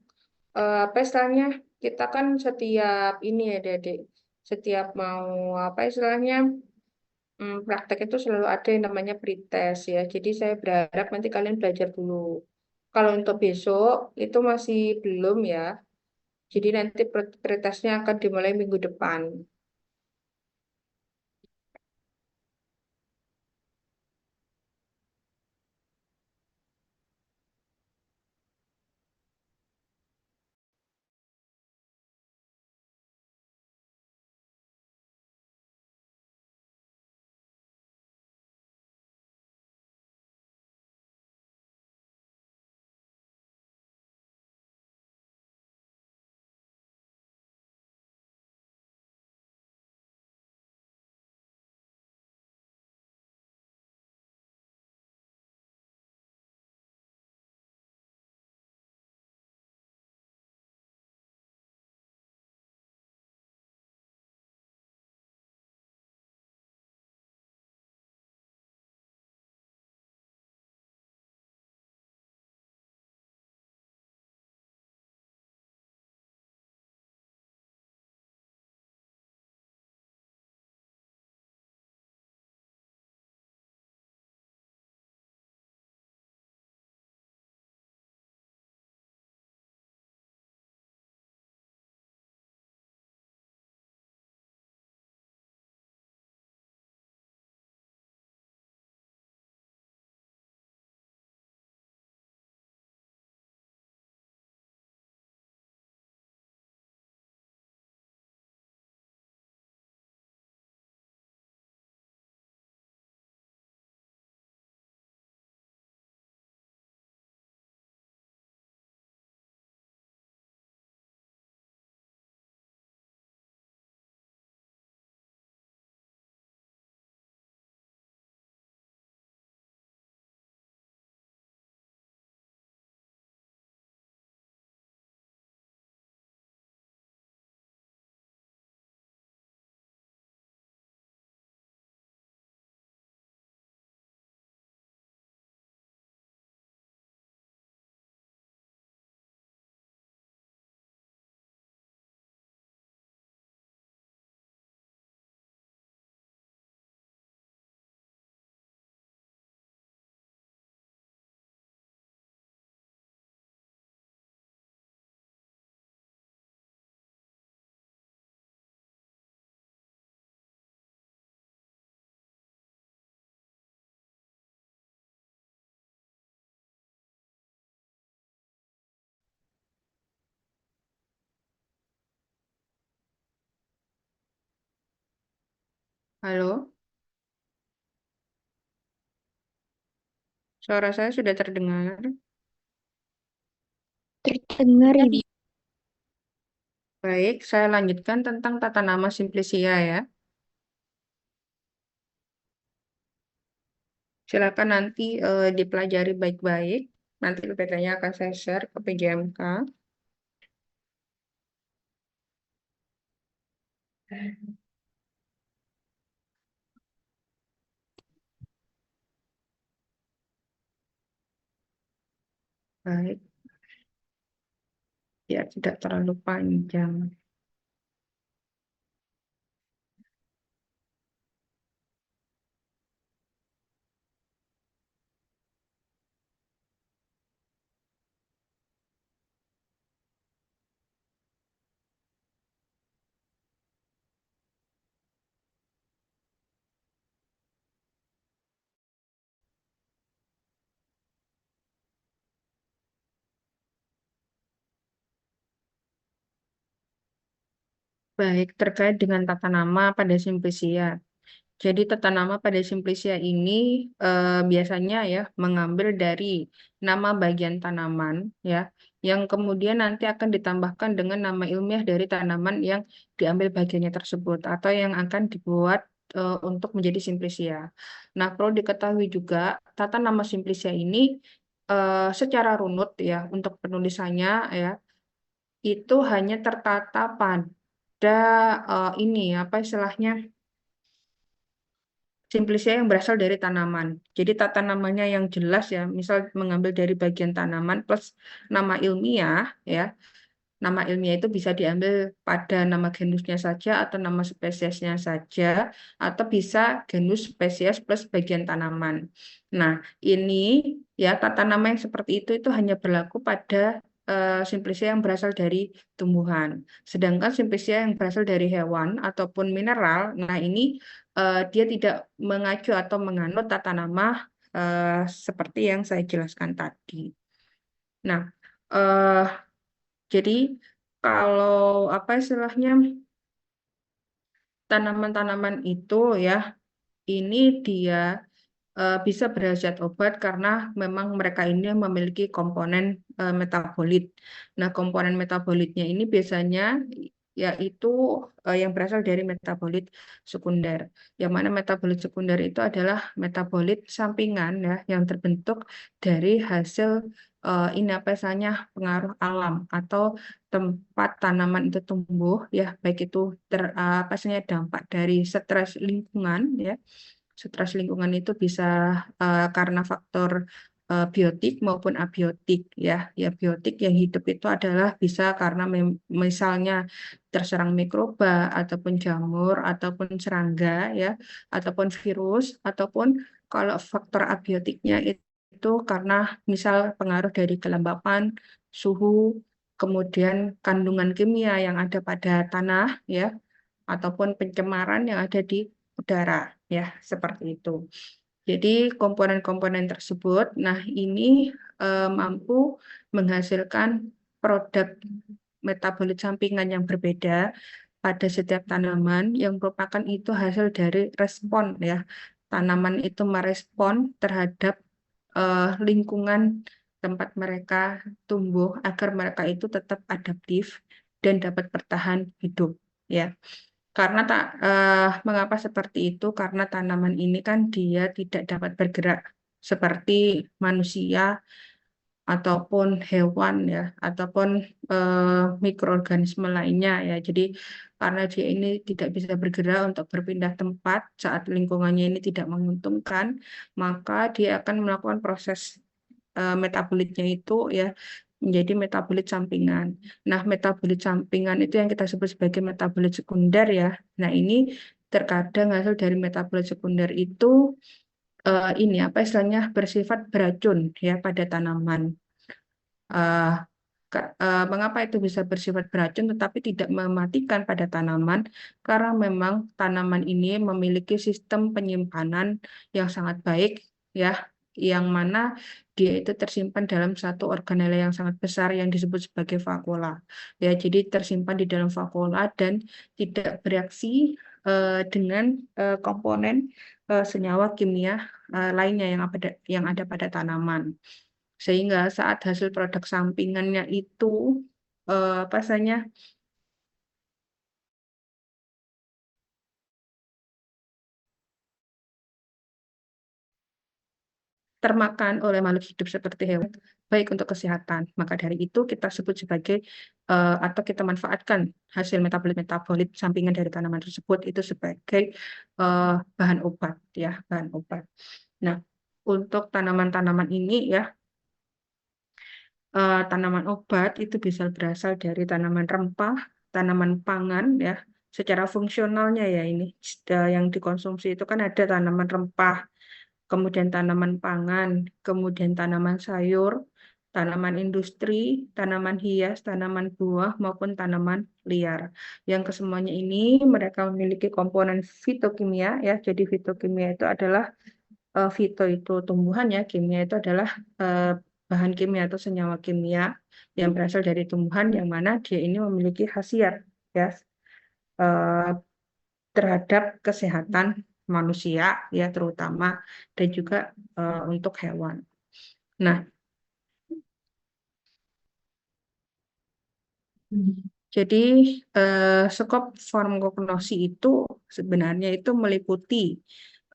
apa istilahnya kita kan setiap ini ya Dek, setiap mau apa istilahnya praktek itu selalu ada yang namanya pretest ya. Jadi saya berharap nanti kalian belajar dulu. Kalau untuk besok itu masih belum ya. Jadi nanti pretestnya akan dimulai minggu depan. Halo, suara saya sudah terdengar. Terdengar, Ya, Ibu. Baik, saya lanjutkan tentang tata nama Simplicia ya. Silakan nanti dipelajari baik-baik. Nanti PPT-nya akan saya share ke PJMK. Baik, ya tidak terlalu panjang. Baik, terkait dengan tata nama pada Simplicia. Jadi tata nama pada Simplicia ini biasanya ya mengambil dari nama bagian tanaman ya, yang kemudian nanti akan ditambahkan dengan nama ilmiah dari tanaman yang diambil bagiannya tersebut atau yang akan dibuat untuk menjadi Simplicia. Nah, perlu diketahui juga tata nama Simplicia ini secara runut ya untuk penulisannya ya itu hanya tertata pada ini apa istilahnya Simplicia yang berasal dari tanaman. Jadi tata namanya yang jelas ya, misal mengambil dari bagian tanaman plus nama ilmiah ya. Nama ilmiah itu bisa diambil pada nama genusnya saja atau nama spesiesnya saja atau bisa genus spesies plus bagian tanaman. Nah, ini ya tata nama yang seperti itu hanya berlaku pada Simplicia yang berasal dari tumbuhan. Sedangkan Simplicia yang berasal dari hewan ataupun mineral, nah ini dia tidak mengacu atau menganut tata nama seperti yang saya jelaskan tadi. Nah, eh, jadi kalau apa istilahnya tanaman-tanaman itu ya ini dia bisa berhasiat obat karena memang mereka ini memiliki komponen metabolit. Nah, komponen metabolitnya ini biasanya yaitu yang berasal dari metabolit sekunder. Yang mana metabolit sekunder itu adalah metabolit sampingan ya yang terbentuk dari hasil ini apa istilahnya pengaruh alam atau tempat tanaman itu tumbuh ya baik itu apa istilahnya dampak dari stres lingkungan ya. Stres lingkungan itu bisa karena faktor biotik maupun abiotik ya. Ya biotik yang hidup itu adalah bisa karena misalnya terserang mikroba ataupun jamur ataupun serangga ya ataupun virus ataupun kalau faktor abiotiknya itu karena misal pengaruh dari kelembapan, suhu, kemudian kandungan kimia yang ada pada tanah ya ataupun pencemaran yang ada di udara ya seperti itu. Jadi komponen-komponen tersebut, nah ini mampu menghasilkan produk metabolit sampingan yang berbeda pada setiap tanaman yang merupakan itu hasil dari respon ya. Tanaman itu merespon terhadap lingkungan tempat mereka tumbuh agar mereka itu tetap adaptif dan dapat bertahan hidup ya. Karena mengapa seperti itu? Karena tanaman ini kan dia tidak dapat bergerak seperti manusia ataupun hewan ya, ataupun mikroorganisme lainnya ya. Jadi karena dia ini tidak bisa bergerak untuk berpindah tempat saat lingkungannya ini tidak menguntungkan, maka dia akan melakukan proses metabolitnya itu ya menjadi metabolit sampingan. Nah, metabolit sampingan itu yang kita sebut sebagai metabolit sekunder ya. Nah, ini terkadang hasil dari metabolit sekunder itu ini apa istilahnya bersifat beracun ya pada tanaman. Eh, mengapa itu bisa bersifat beracun tetapi tidak mematikan pada tanaman? Karena memang tanaman ini memiliki sistem penyimpanan yang sangat baik ya, yang mana dia itu tersimpan dalam satu organela yang sangat besar yang disebut sebagai vakuola. Ya, jadi tersimpan di dalam vakuola dan tidak bereaksi dengan komponen senyawa kimia lainnya yang ada pada tanaman. Sehingga saat hasil produk sampingannya itu apa saja termakan oleh makhluk hidup seperti hewan, baik untuk kesehatan. Maka dari itu kita sebut sebagai atau kita manfaatkan hasil metabolit sampingan dari tanaman tersebut itu sebagai bahan obat ya, bahan obat. Nah, untuk tanaman-tanaman ini ya, tanaman obat itu bisa berasal dari tanaman rempah, tanaman pangan ya. Secara fungsionalnya ya ini yang dikonsumsi itu kan ada tanaman rempah, kemudian tanaman pangan, kemudian tanaman sayur, tanaman industri, tanaman hias, tanaman buah, maupun tanaman liar. Yang kesemuanya ini mereka memiliki komponen fitokimia ya. Jadi fitokimia itu adalah fito itu tumbuhan ya, kimia itu adalah bahan kimia atau senyawa kimia yang berasal dari tumbuhan yang mana dia ini memiliki khasiat ya eh, terhadap kesehatan manusia ya terutama dan juga untuk hewan. Nah, jadi skop farmakognosi itu sebenarnya itu meliputi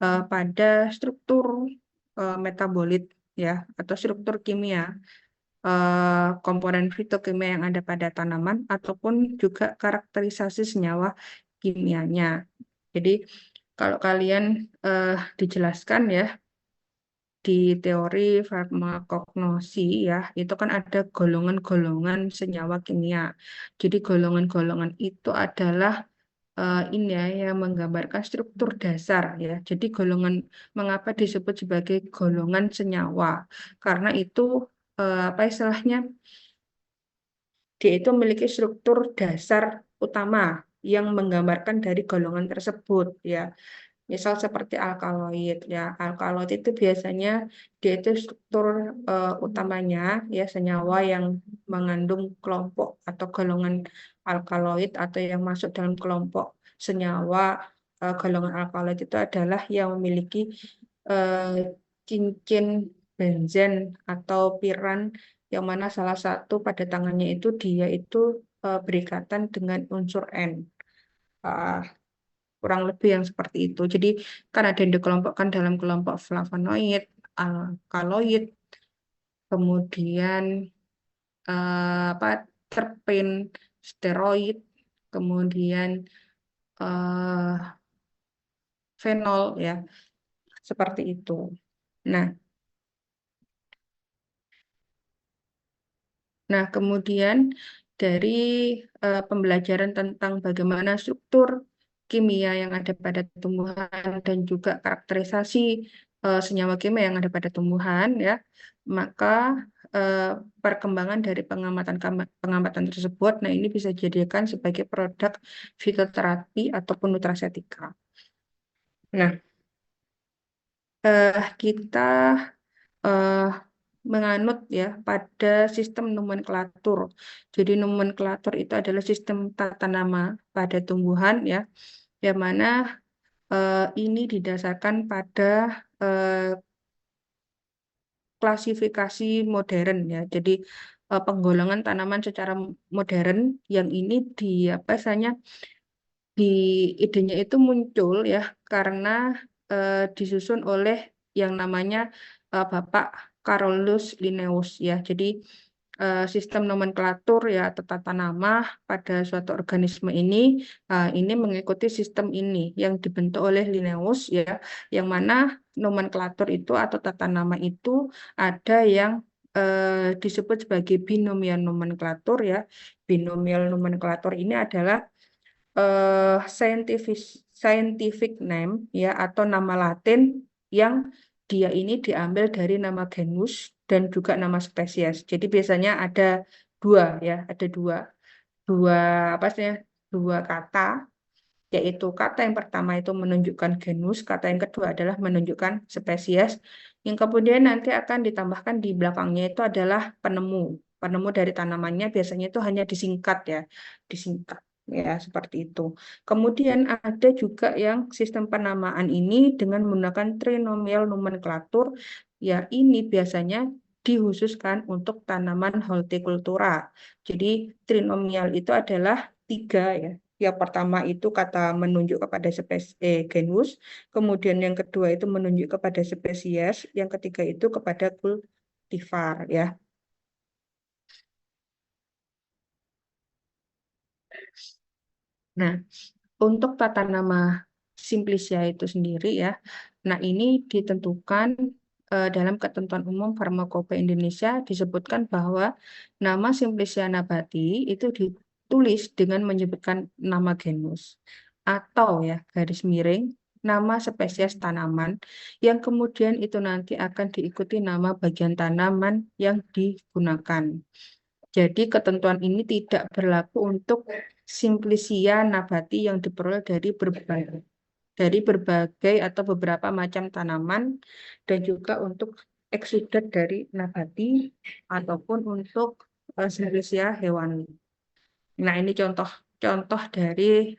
pada struktur metabolit ya atau struktur kimia komponen fitokimia yang ada pada tanaman ataupun juga karakterisasi senyawa kimianya. Jadi kalau kalian dijelaskan ya di teori farmakognosi ya, itu kan ada golongan-golongan senyawa kimia. Jadi golongan-golongan itu adalah ini ya yang menggambarkan struktur dasar ya. Jadi golongan mengapa disebut sebagai golongan senyawa? Karena itu apa istilahnya? Dia itu memiliki struktur dasar utama yang menggambarkan dari golongan tersebut ya. Misal seperti alkaloid ya. Alkaloid itu biasanya dia itu struktur utamanya ya senyawa yang mengandung kelompok atau golongan alkaloid atau yang masuk dalam kelompok senyawa golongan alkaloid itu adalah yang memiliki cincin benzen atau piran yang mana salah satu pada tangannya itu dia itu berikatan dengan unsur N. Uh, kurang lebih yang seperti itu. Jadi kan ada yang dikelompokkan dalam kelompok flavonoid, alkaloid, kemudian apa terpen, steroid, kemudian fenol ya, seperti itu. Nah, kemudian dari pembelajaran tentang bagaimana struktur kimia yang ada pada tumbuhan dan juga karakterisasi senyawa kimia yang ada pada tumbuhan ya, maka perkembangan dari pengamatan tersebut, nah ini bisa dijadikan sebagai produk fitoterapi ataupun nutrasetika. Nah, kita menganut ya pada sistem nomenklatur. Jadi nomenklatur itu adalah sistem tata nama pada tumbuhan ya, yang mana ini didasarkan pada klasifikasi modern ya. Jadi penggolongan tanaman secara modern yang ini di apa misalnya di idenya itu muncul ya karena disusun oleh yang namanya Bapak Carolus Linnaeus ya. Jadi sistem nomenklatur ya atau tata nama pada suatu organisme ini mengikuti sistem ini yang dibentuk oleh Linnaeus ya, yang mana nomenklatur itu atau tata nama itu ada yang disebut sebagai binomial nomenklatur ya. Binomial nomenklatur ini adalah scientific name ya atau nama Latin yang dia ini diambil dari nama genus dan juga nama spesies. Jadi biasanya ada dua apa sih dua kata, yaitu kata yang pertama itu menunjukkan genus, kata yang kedua adalah menunjukkan spesies, yang kemudian nanti akan ditambahkan di belakangnya itu adalah penemu. Penemu dari tanamannya biasanya itu hanya disingkat ya, disingkat. ya seperti itu. Kemudian ada juga yang sistem penamaan ini dengan menggunakan trinomial nomenklatur, ya ini biasanya dikhususkan untuk tanaman hortikultura. Jadi trinomial itu adalah tiga ya. Yang pertama itu kata menunjuk kepada genus, kemudian yang kedua itu menunjuk kepada spesies, yang ketiga itu kepada kultivar ya. Nah, untuk tata nama Simplicia itu sendiri ya, nah ini ditentukan dalam Ketentuan Umum Farmakope Indonesia disebutkan bahwa nama Simplicia nabati itu ditulis dengan menyebutkan nama genus atau ya garis miring nama spesies tanaman yang kemudian itu nanti akan diikuti nama bagian tanaman yang digunakan. Jadi ketentuan ini tidak berlaku untuk Simplicia nabati yang diperoleh dari berbagai atau beberapa macam tanaman dan juga untuk eksudat dari nabati ataupun untuk Simplicia hewani. Nah, ini contoh dari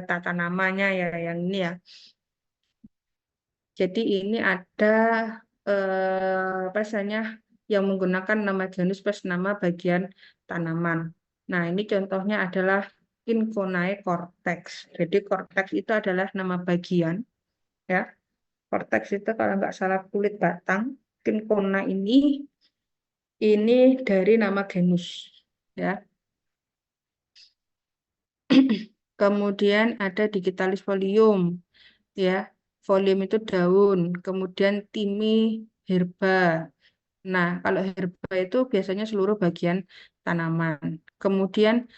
tata namanya ya yang ini ya. Jadi ini ada apa misalnya yang menggunakan nama genus plus nama bagian tanaman. Nah, ini contohnya adalah Cinchonae cortex. Jadi cortex itu adalah nama bagian ya. Cortex itu kalau nggak salah kulit batang. Cinchona ini dari nama genus ya. Kemudian ada digitalis folium ya. Folium itu daun, kemudian timi herba. Nah, kalau herba itu biasanya seluruh bagian tanaman. Kemudian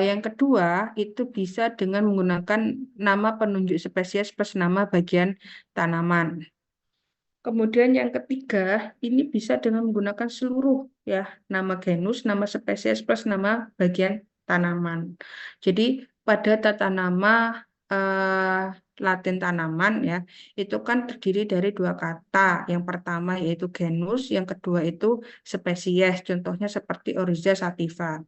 yang kedua itu bisa dengan menggunakan nama penunjuk spesies plus nama bagian tanaman. Kemudian yang ketiga ini bisa dengan menggunakan seluruh ya nama genus, nama spesies plus nama bagian tanaman. Jadi pada tata nama Latin tanaman ya itu kan terdiri dari dua kata. Yang pertama yaitu genus, yang kedua itu spesies. Contohnya seperti Oryza sativa.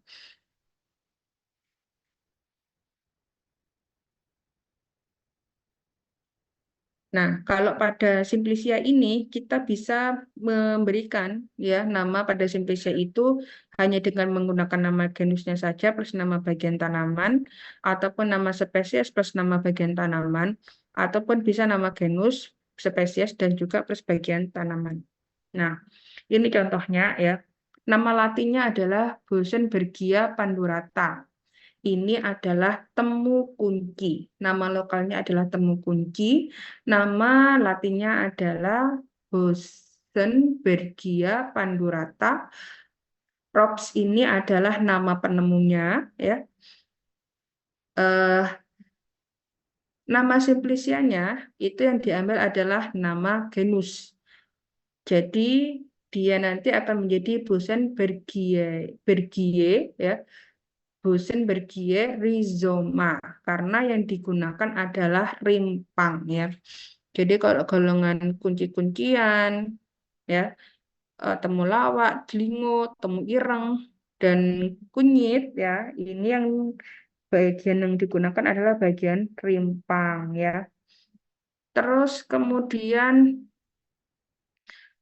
Nah, kalau pada Simplicia ini kita bisa memberikan ya nama pada Simplicia itu hanya dengan menggunakan nama genusnya saja plus nama bagian tanaman ataupun nama spesies plus nama bagian tanaman ataupun bisa nama genus, spesies dan juga plus bagian tanaman. Nah, ini contohnya ya. Nama latinnya adalah Bosenbergia pandurata. Ini adalah temu kunci. Nama lokalnya adalah temu kunci. Nama latinnya adalah Bosenbergia pandurata. Props ini adalah nama penemunya, ya. Nama simplicianya itu yang diambil adalah nama genus. Jadi dia nanti akan menjadi Bosenbergie, ya. Bosenbergie rhizoma karena yang digunakan adalah rimpang ya. Jadi kalau golongan kunci-kuncian ya, temulawak, delingo, temu ireng dan kunyit ya, ini yang bagian yang digunakan adalah bagian rimpang ya. Terus kemudian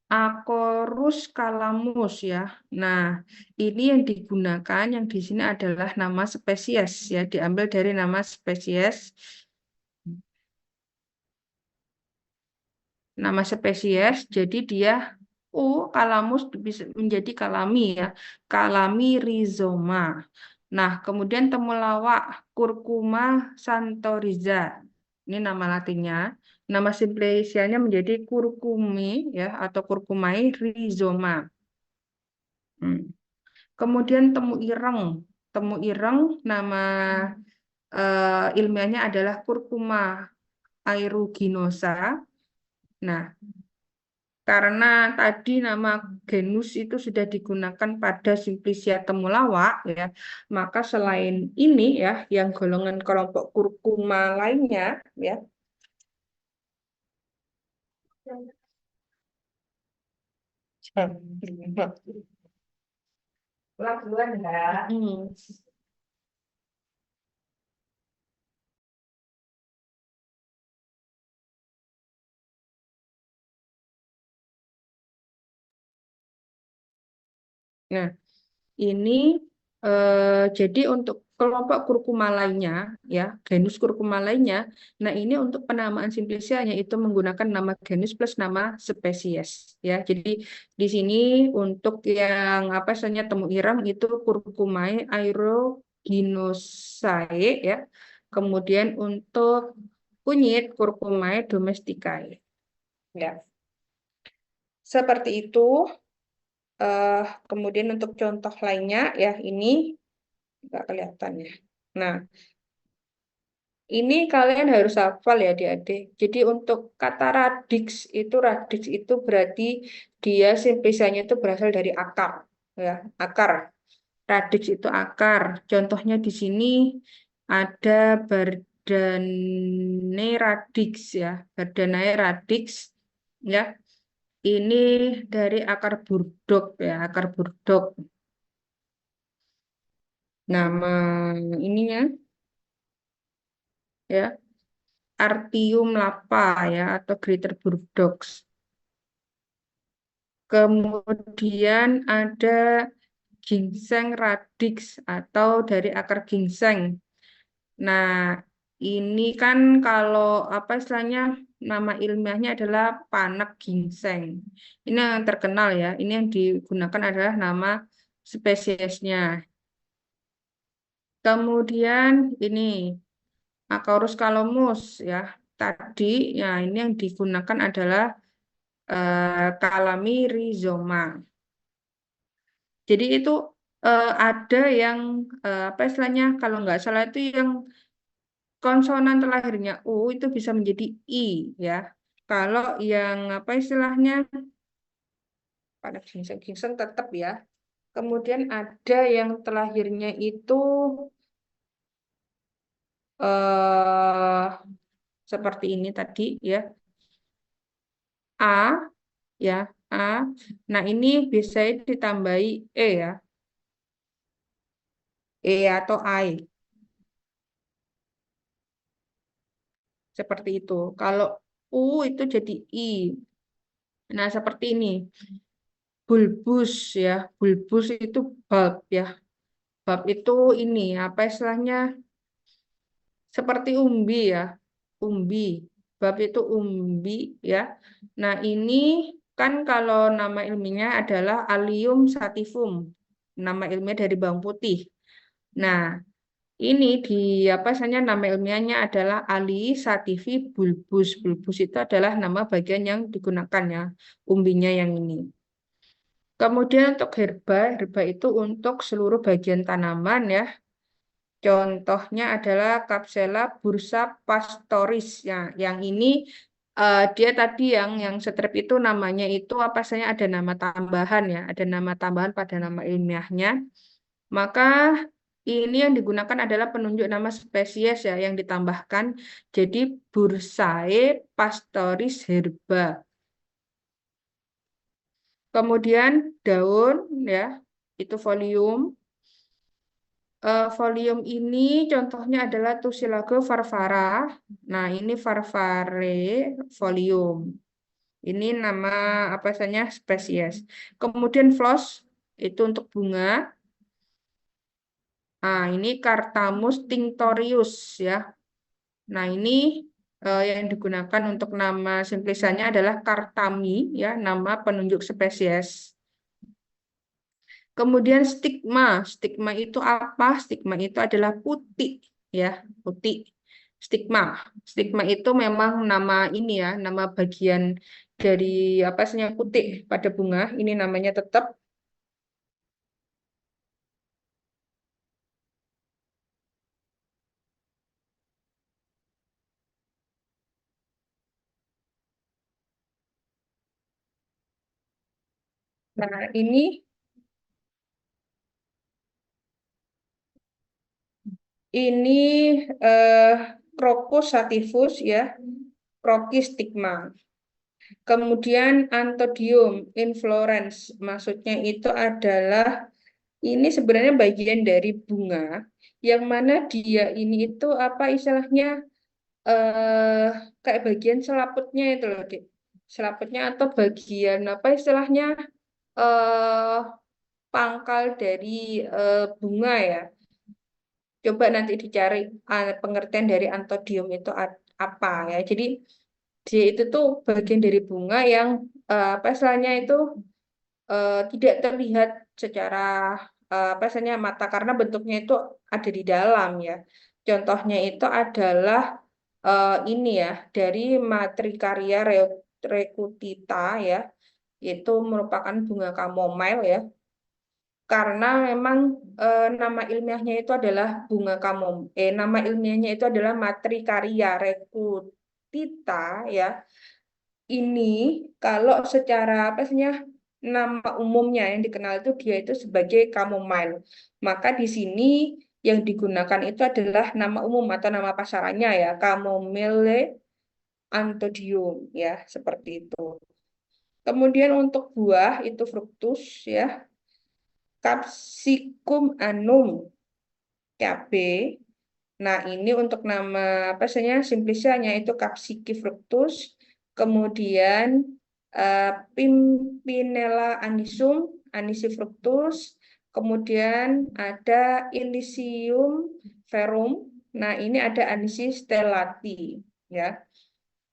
Acorus calamus ya. Nah, ini yang digunakan yang di sini adalah nama spesies ya, diambil dari nama spesies. Nama spesies, jadi dia calamus bisa menjadi kalami ya. Kalami rhizoma. Nah, kemudian temulawak Curcuma santoriza. Ini nama latinnya. Nama simplicianya menjadi curcumi ya atau curcumai rhizoma. Kemudian temu ireng. Temu ireng nama ilmiahnya adalah Curcuma aeruginosa. Nah, karena tadi nama genus itu sudah digunakan pada Simplicia temulawak ya, maka selain ini ya, yang golongan kelompok Curcuma lainnya ya. Hmm. Nah, ini jadi untuk kelompok kurkuma lainnya, ya, genus kurkuma lainnya. Nah, ini untuk penamaan simplicianya itu menggunakan nama genus plus nama spesies, ya. Jadi di sini untuk yang apa istilahnya temu ireng itu Curcumae aeruginosae, ya. Kemudian untuk kunyit Curcumae domesticae, ya. Seperti itu. Eh, Kemudian untuk contoh lainnya, ya ini nggak kelihatan ya. Nah, ini kalian harus hafal ya adik-adik. Jadi untuk kata radix itu berarti dia simplisanya itu berasal dari akar, ya akar. Radix itu akar. Contohnya di sini ada Bardanae radix, ya, Bardanae radix, ya. Ini dari akar burdok, ya, akar burdok. Nama ininya, ya, Artium lapa, ya, atau Greater Burdock. Kemudian ada ginseng radix atau dari akar ginseng. Nah, ini kan kalau apa istilahnya nama ilmiahnya adalah panak ginseng. Ini yang terkenal, ya. Ini yang digunakan adalah nama spesiesnya. Kemudian ini Acarus calamus, ya. Tadi ya ini yang digunakan adalah kalami rhizoma. Jadi itu ada yang apa istilahnya kalau nggak salah itu yang konsonan terakhirnya U itu bisa menjadi I, ya. Kalau yang apa istilahnya pada ginseng-ginseng tetap, ya. Kemudian ada yang terakhirnya itu eh seperti ini tadi, ya. A, ya, A. Nah, ini biasanya ditambahi E, ya. E atau I. Seperti itu. Kalau U itu jadi I. Nah, seperti ini. Bulbus, ya. Bulbus itu bulb, ya. Bulb itu ini, apa istilahnya? Seperti umbi, ya. Umbi. Bulb itu umbi, ya. Nah, ini kan kalau nama ilmiahnya adalah Allium sativum. Nama ilmiah dari bawang putih. Nah, ini di apa saja nama ilmiahnya adalah Ali sativa bulbus. Bulbus itu adalah nama bagian yang digunakan, ya, umbinya yang ini. Kemudian untuk herba, herba itu untuk seluruh bagian tanaman, ya. Contohnya adalah Kapsela bursa pastoris, ya. Yang ini dia tadi yang strep itu namanya itu apa saja ada nama tambahan, ya, ada nama tambahan pada nama ilmiahnya. Maka ini yang digunakan adalah penunjuk nama spesies, ya, yang ditambahkan. Jadi Bursae pastoris herba. Kemudian daun, ya, itu folium. Folium ini contohnya adalah Tussilago farvara. Nah, ini farvare folium. Ini nama apa saja spesies. Kemudian floss itu untuk bunga. Nah, ini Carthamus tinctorius, ya. Nah, ini yang digunakan untuk nama simplisannya adalah Kartami, ya, nama penunjuk spesies. Kemudian stigma. Stigma itu apa? Stigma itu adalah putih, ya, putih. Stigma. Stigma itu memang nama ini, ya, nama bagian dari apa sih putih pada bunga. Ini namanya tetap. Nah, ini eh, Crocus sativus, ya, Crocus stigma. Kemudian Anthodium inflorescens, maksudnya itu adalah ini sebenarnya bagian dari bunga yang mana dia ini itu apa istilahnya eh kayak bagian selaputnya itu loh, Dik. Selaputnya atau bagian apa istilahnya eh pangkal dari bunga ya. Coba nanti dicari pengertian dari antodium itu apa ya. Jadi dia itu tuh bagian dari bunga yang apa istilahnya itu tidak terlihat secara apa istilahnya mata karena bentuknya itu ada di dalam ya. Contohnya itu adalah ini ya dari Matricaria recutita ya. Itu merupakan bunga chamomile ya. Karena memang nama ilmiahnya itu adalah nama ilmiahnya itu adalah Matricaria recutita ya. Ini kalau secara apa sih nama umumnya yang dikenal itu dia itu sebagai chamomile. Maka di sini yang digunakan itu adalah nama umum atau nama pasarannya ya, Chamomile anthodium ya, seperti itu. Kemudian untuk buah itu fructus ya, Capsicum annum cabe. Nah, ini untuk nama apa saja simplicianya itu Capsici fructus, kemudian Pimpinella anisum, Anisi fructus, kemudian ada Illicium verum. Nah, ini ada Anisi stellati ya,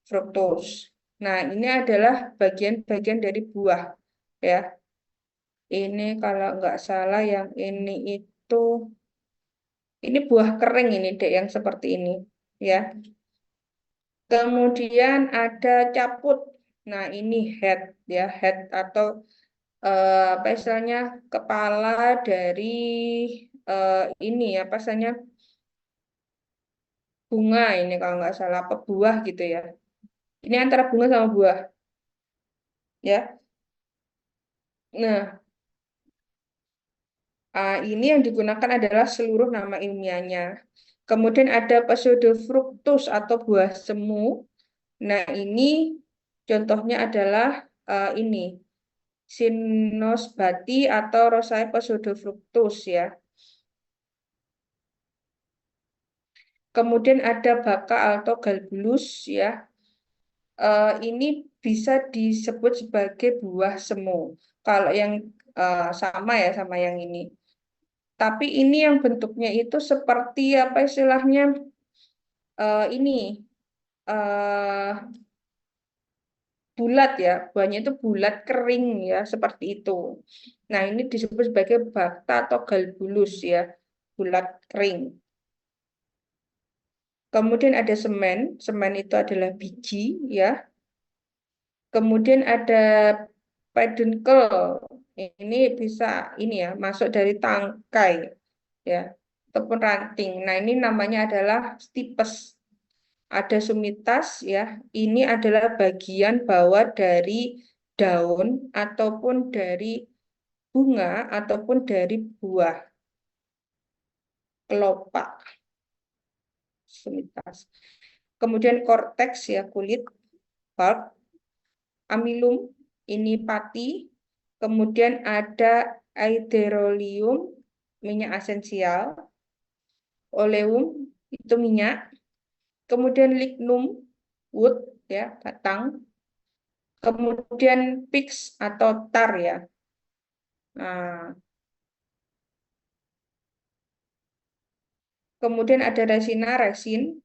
fructus. Nah, ini adalah bagian-bagian dari buah ya. Ini kalau nggak salah yang ini buah kering ini dek yang seperti ini ya. Kemudian ada caput. Nah, ini head ya, head atau apa istilahnya kepala dari ini apa istilahnya bunga ini kalau nggak salah apa buah gitu ya. Ini antara bunga sama buah ya. Nah, ini yang digunakan adalah seluruh nama ilmiahnya. Kemudian ada pseudofructus atau buah semu. Nah, ini contohnya adalah ini Sinosbati atau Rosae pseudofructus ya. Kemudian ada baka atau galbulus ya. Ini bisa disebut sebagai buah semu. Kalau yang sama ya sama yang ini. Tapi ini yang bentuknya itu seperti apa istilahnya ini eh bulat ya, buahnya itu bulat kering ya, seperti itu. Nah, ini disebut sebagai bakta atau galbulus ya, bulat kering. Kemudian ada semen, semen itu adalah biji ya. Kemudian ada peduncle, ini bisa ini ya, masuk dari tangkai ya, ataupun ranting. Nah, ini namanya adalah stipes. Ada sumitas ya. Ini adalah bagian bawah dari daun ataupun dari bunga ataupun dari buah kelopak sumitas. Kemudian korteks ya kulit, pulp, amilum ini pati. Kemudian ada aetheroleum minyak esensial, oleum itu minyak. Kemudian lignum wood ya batang. Kemudian pix atau tar ya. Nah, kemudian ada resina, resin.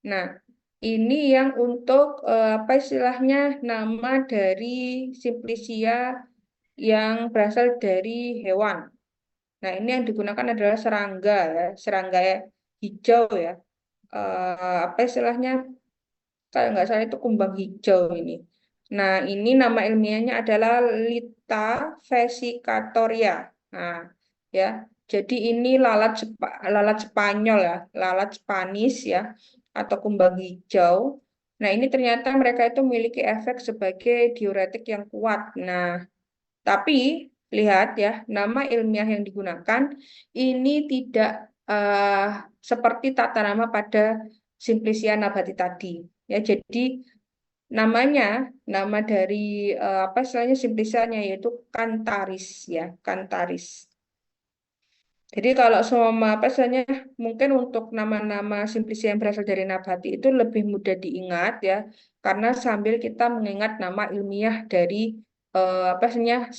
Nah, ini yang untuk apa istilahnya nama dari simplicia yang berasal dari hewan. Nah, ini yang digunakan adalah serangga ya, serangga hijau ya. Apa istilahnya? Kalau nggak salah itu kumbang hijau ini. Nah, ini nama ilmiahnya adalah Lita vesicatoria. Nah, ya. Jadi ini lalat Spanyol ya, lalat Spanish ya, atau kumbang hijau. Nah, ini ternyata mereka itu memiliki efek sebagai diuretik yang kuat. Nah, tapi lihat ya, nama ilmiah yang digunakan ini tidak seperti tata nama pada Simplicia nabati tadi. Ya, jadi namanya, nama dari apa istilahnya simplicianya yaitu Cantaris ya, Cantaris. Jadi kalau semua apa istilahnya mungkin untuk nama-nama simplicia yang berasal dari nabati itu lebih mudah diingat ya, karena sambil kita mengingat nama ilmiah dari apa istilahnya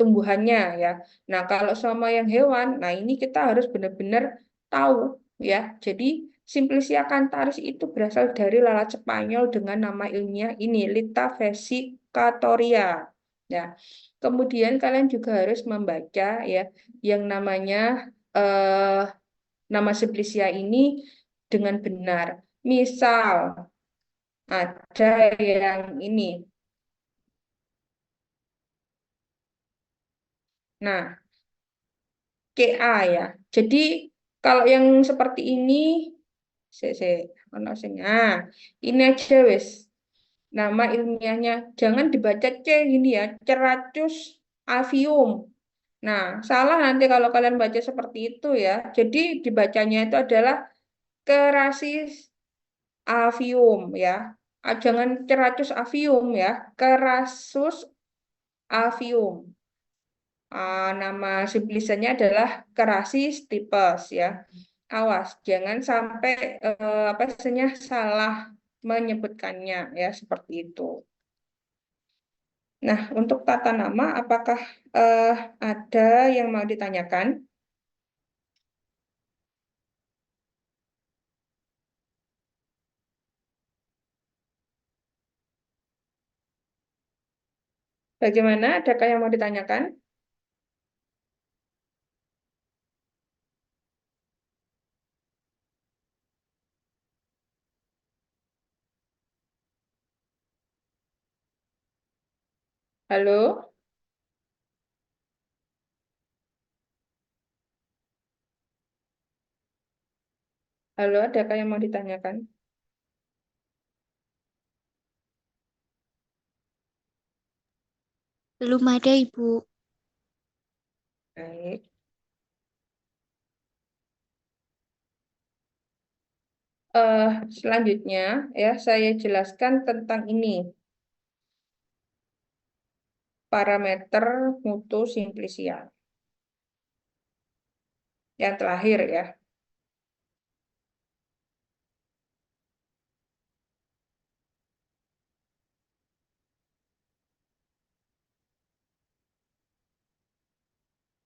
tumbuhannya ya. Nah, kalau sama yang hewan, nah ini kita harus benar-benar tahu ya. Jadi Simplicia cantaris itu berasal dari lalat Spanyol dengan nama ilmiah ini Lita vesicatoria. Ya. Kemudian kalian juga harus membaca ya yang namanya nama Simplicia ini dengan benar. Misal ada yang ini. Nah, KA ya. Jadi kalau yang seperti ini, ini aja wes. Nama ilmiahnya jangan dibaca C gini ya, Ceracus avium. Nah, salah nanti kalau kalian baca seperti itu ya. Jadi dibacanya itu adalah Cerasis avium ya. Jangan Ceracus avium ya, Cerasus avium. Nama simplisannya adalah Cerasis tipes ya. Awas, jangan sampai apa istilahnya salah menyebutkannya ya seperti itu. Nah, untuk tata nama, apakah eh, ada yang mau ditanyakan? Bagaimana? Adakah yang mau ditanyakan? Halo? Halo, adakah yang mau ditanyakan? Belum ada, Ibu. Baik. Selanjutnya, ya saya jelaskan tentang ini. Parameter mutu simplicia. Yang terakhir ya.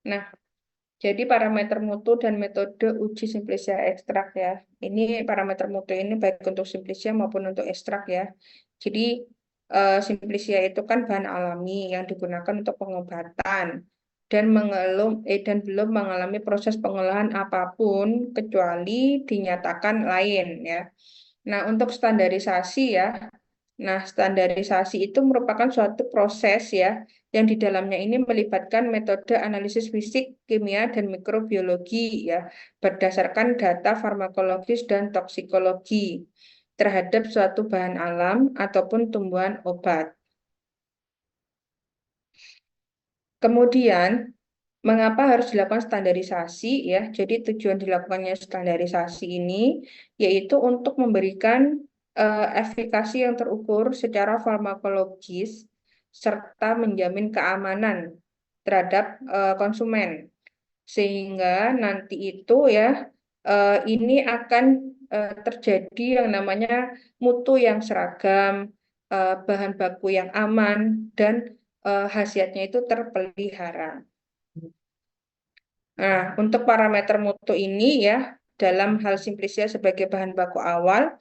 Nah, jadi parameter mutu dan metode uji simplicia ekstrak ya. Ini parameter mutu ini baik untuk simplicia maupun untuk ekstrak ya. Jadi simplicia itu kan bahan alami yang digunakan untuk pengobatan dan belum mengalami proses pengolahan apapun kecuali dinyatakan lain ya. Nah, untuk standarisasi ya. Nah, standarisasi itu merupakan suatu proses ya yang di dalamnya ini melibatkan metode analisis fisik, kimia, dan mikrobiologi ya berdasarkan data farmakologis dan toksikologi terhadap suatu bahan alam ataupun tumbuhan obat. Kemudian, mengapa harus dilakukan standarisasi ya? Jadi tujuan dilakukannya standarisasi ini yaitu untuk memberikan efikasi yang terukur secara farmakologis serta menjamin keamanan terhadap konsumen. Sehingga nanti itu ya ini akan terjadi yang namanya mutu yang seragam, bahan baku yang aman dan khasiatnya itu terpelihara. Nah, untuk parameter mutu ini ya, dalam hal Simplicia sebagai bahan baku awal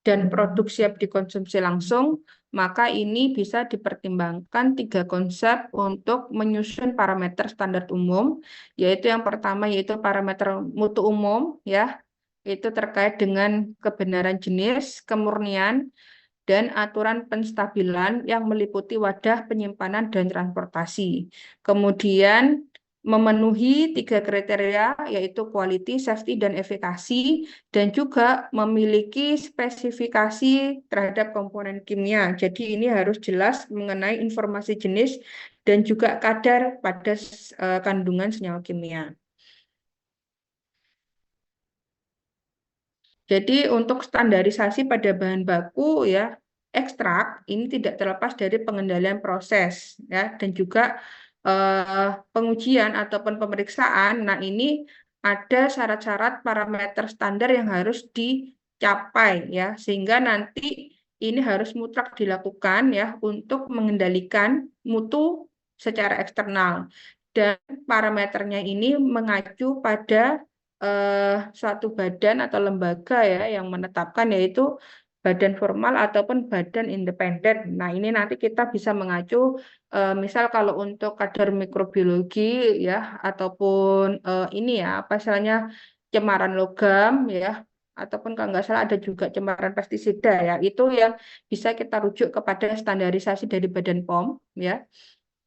dan produk siap dikonsumsi langsung, maka ini bisa dipertimbangkan 3 konsep untuk menyusun parameter standar umum, yaitu yang pertama yaitu parameter mutu umum, ya, itu terkait dengan kebenaran jenis, kemurnian, dan aturan penstabilan yang meliputi wadah penyimpanan dan transportasi. Kemudian memenuhi 3 kriteria yaitu quality, safety, dan efikasi dan juga memiliki spesifikasi terhadap komponen kimia. Jadi ini harus jelas mengenai informasi jenis dan juga kadar pada kandungan senyawa kimia. Jadi untuk standarisasi pada bahan baku ya ekstrak ini tidak terlepas dari pengendalian proses ya dan juga pengujian ataupun pemeriksaan. Nah, ini ada syarat-syarat parameter standar yang harus dicapai ya sehingga nanti ini harus mutlak dilakukan ya untuk mengendalikan mutu secara eksternal. Dan parameternya ini mengacu pada suatu badan atau lembaga ya yang menetapkan, yaitu badan formal ataupun badan independen. Nah, ini nanti kita bisa mengacu misal kalau untuk kadar mikrobiologi ya ataupun ini ya apa istilahnya cemaran logam ya ataupun kalau nggak salah ada juga cemaran pestisida ya, itu yang bisa kita rujuk kepada standarisasi dari Badan POM ya.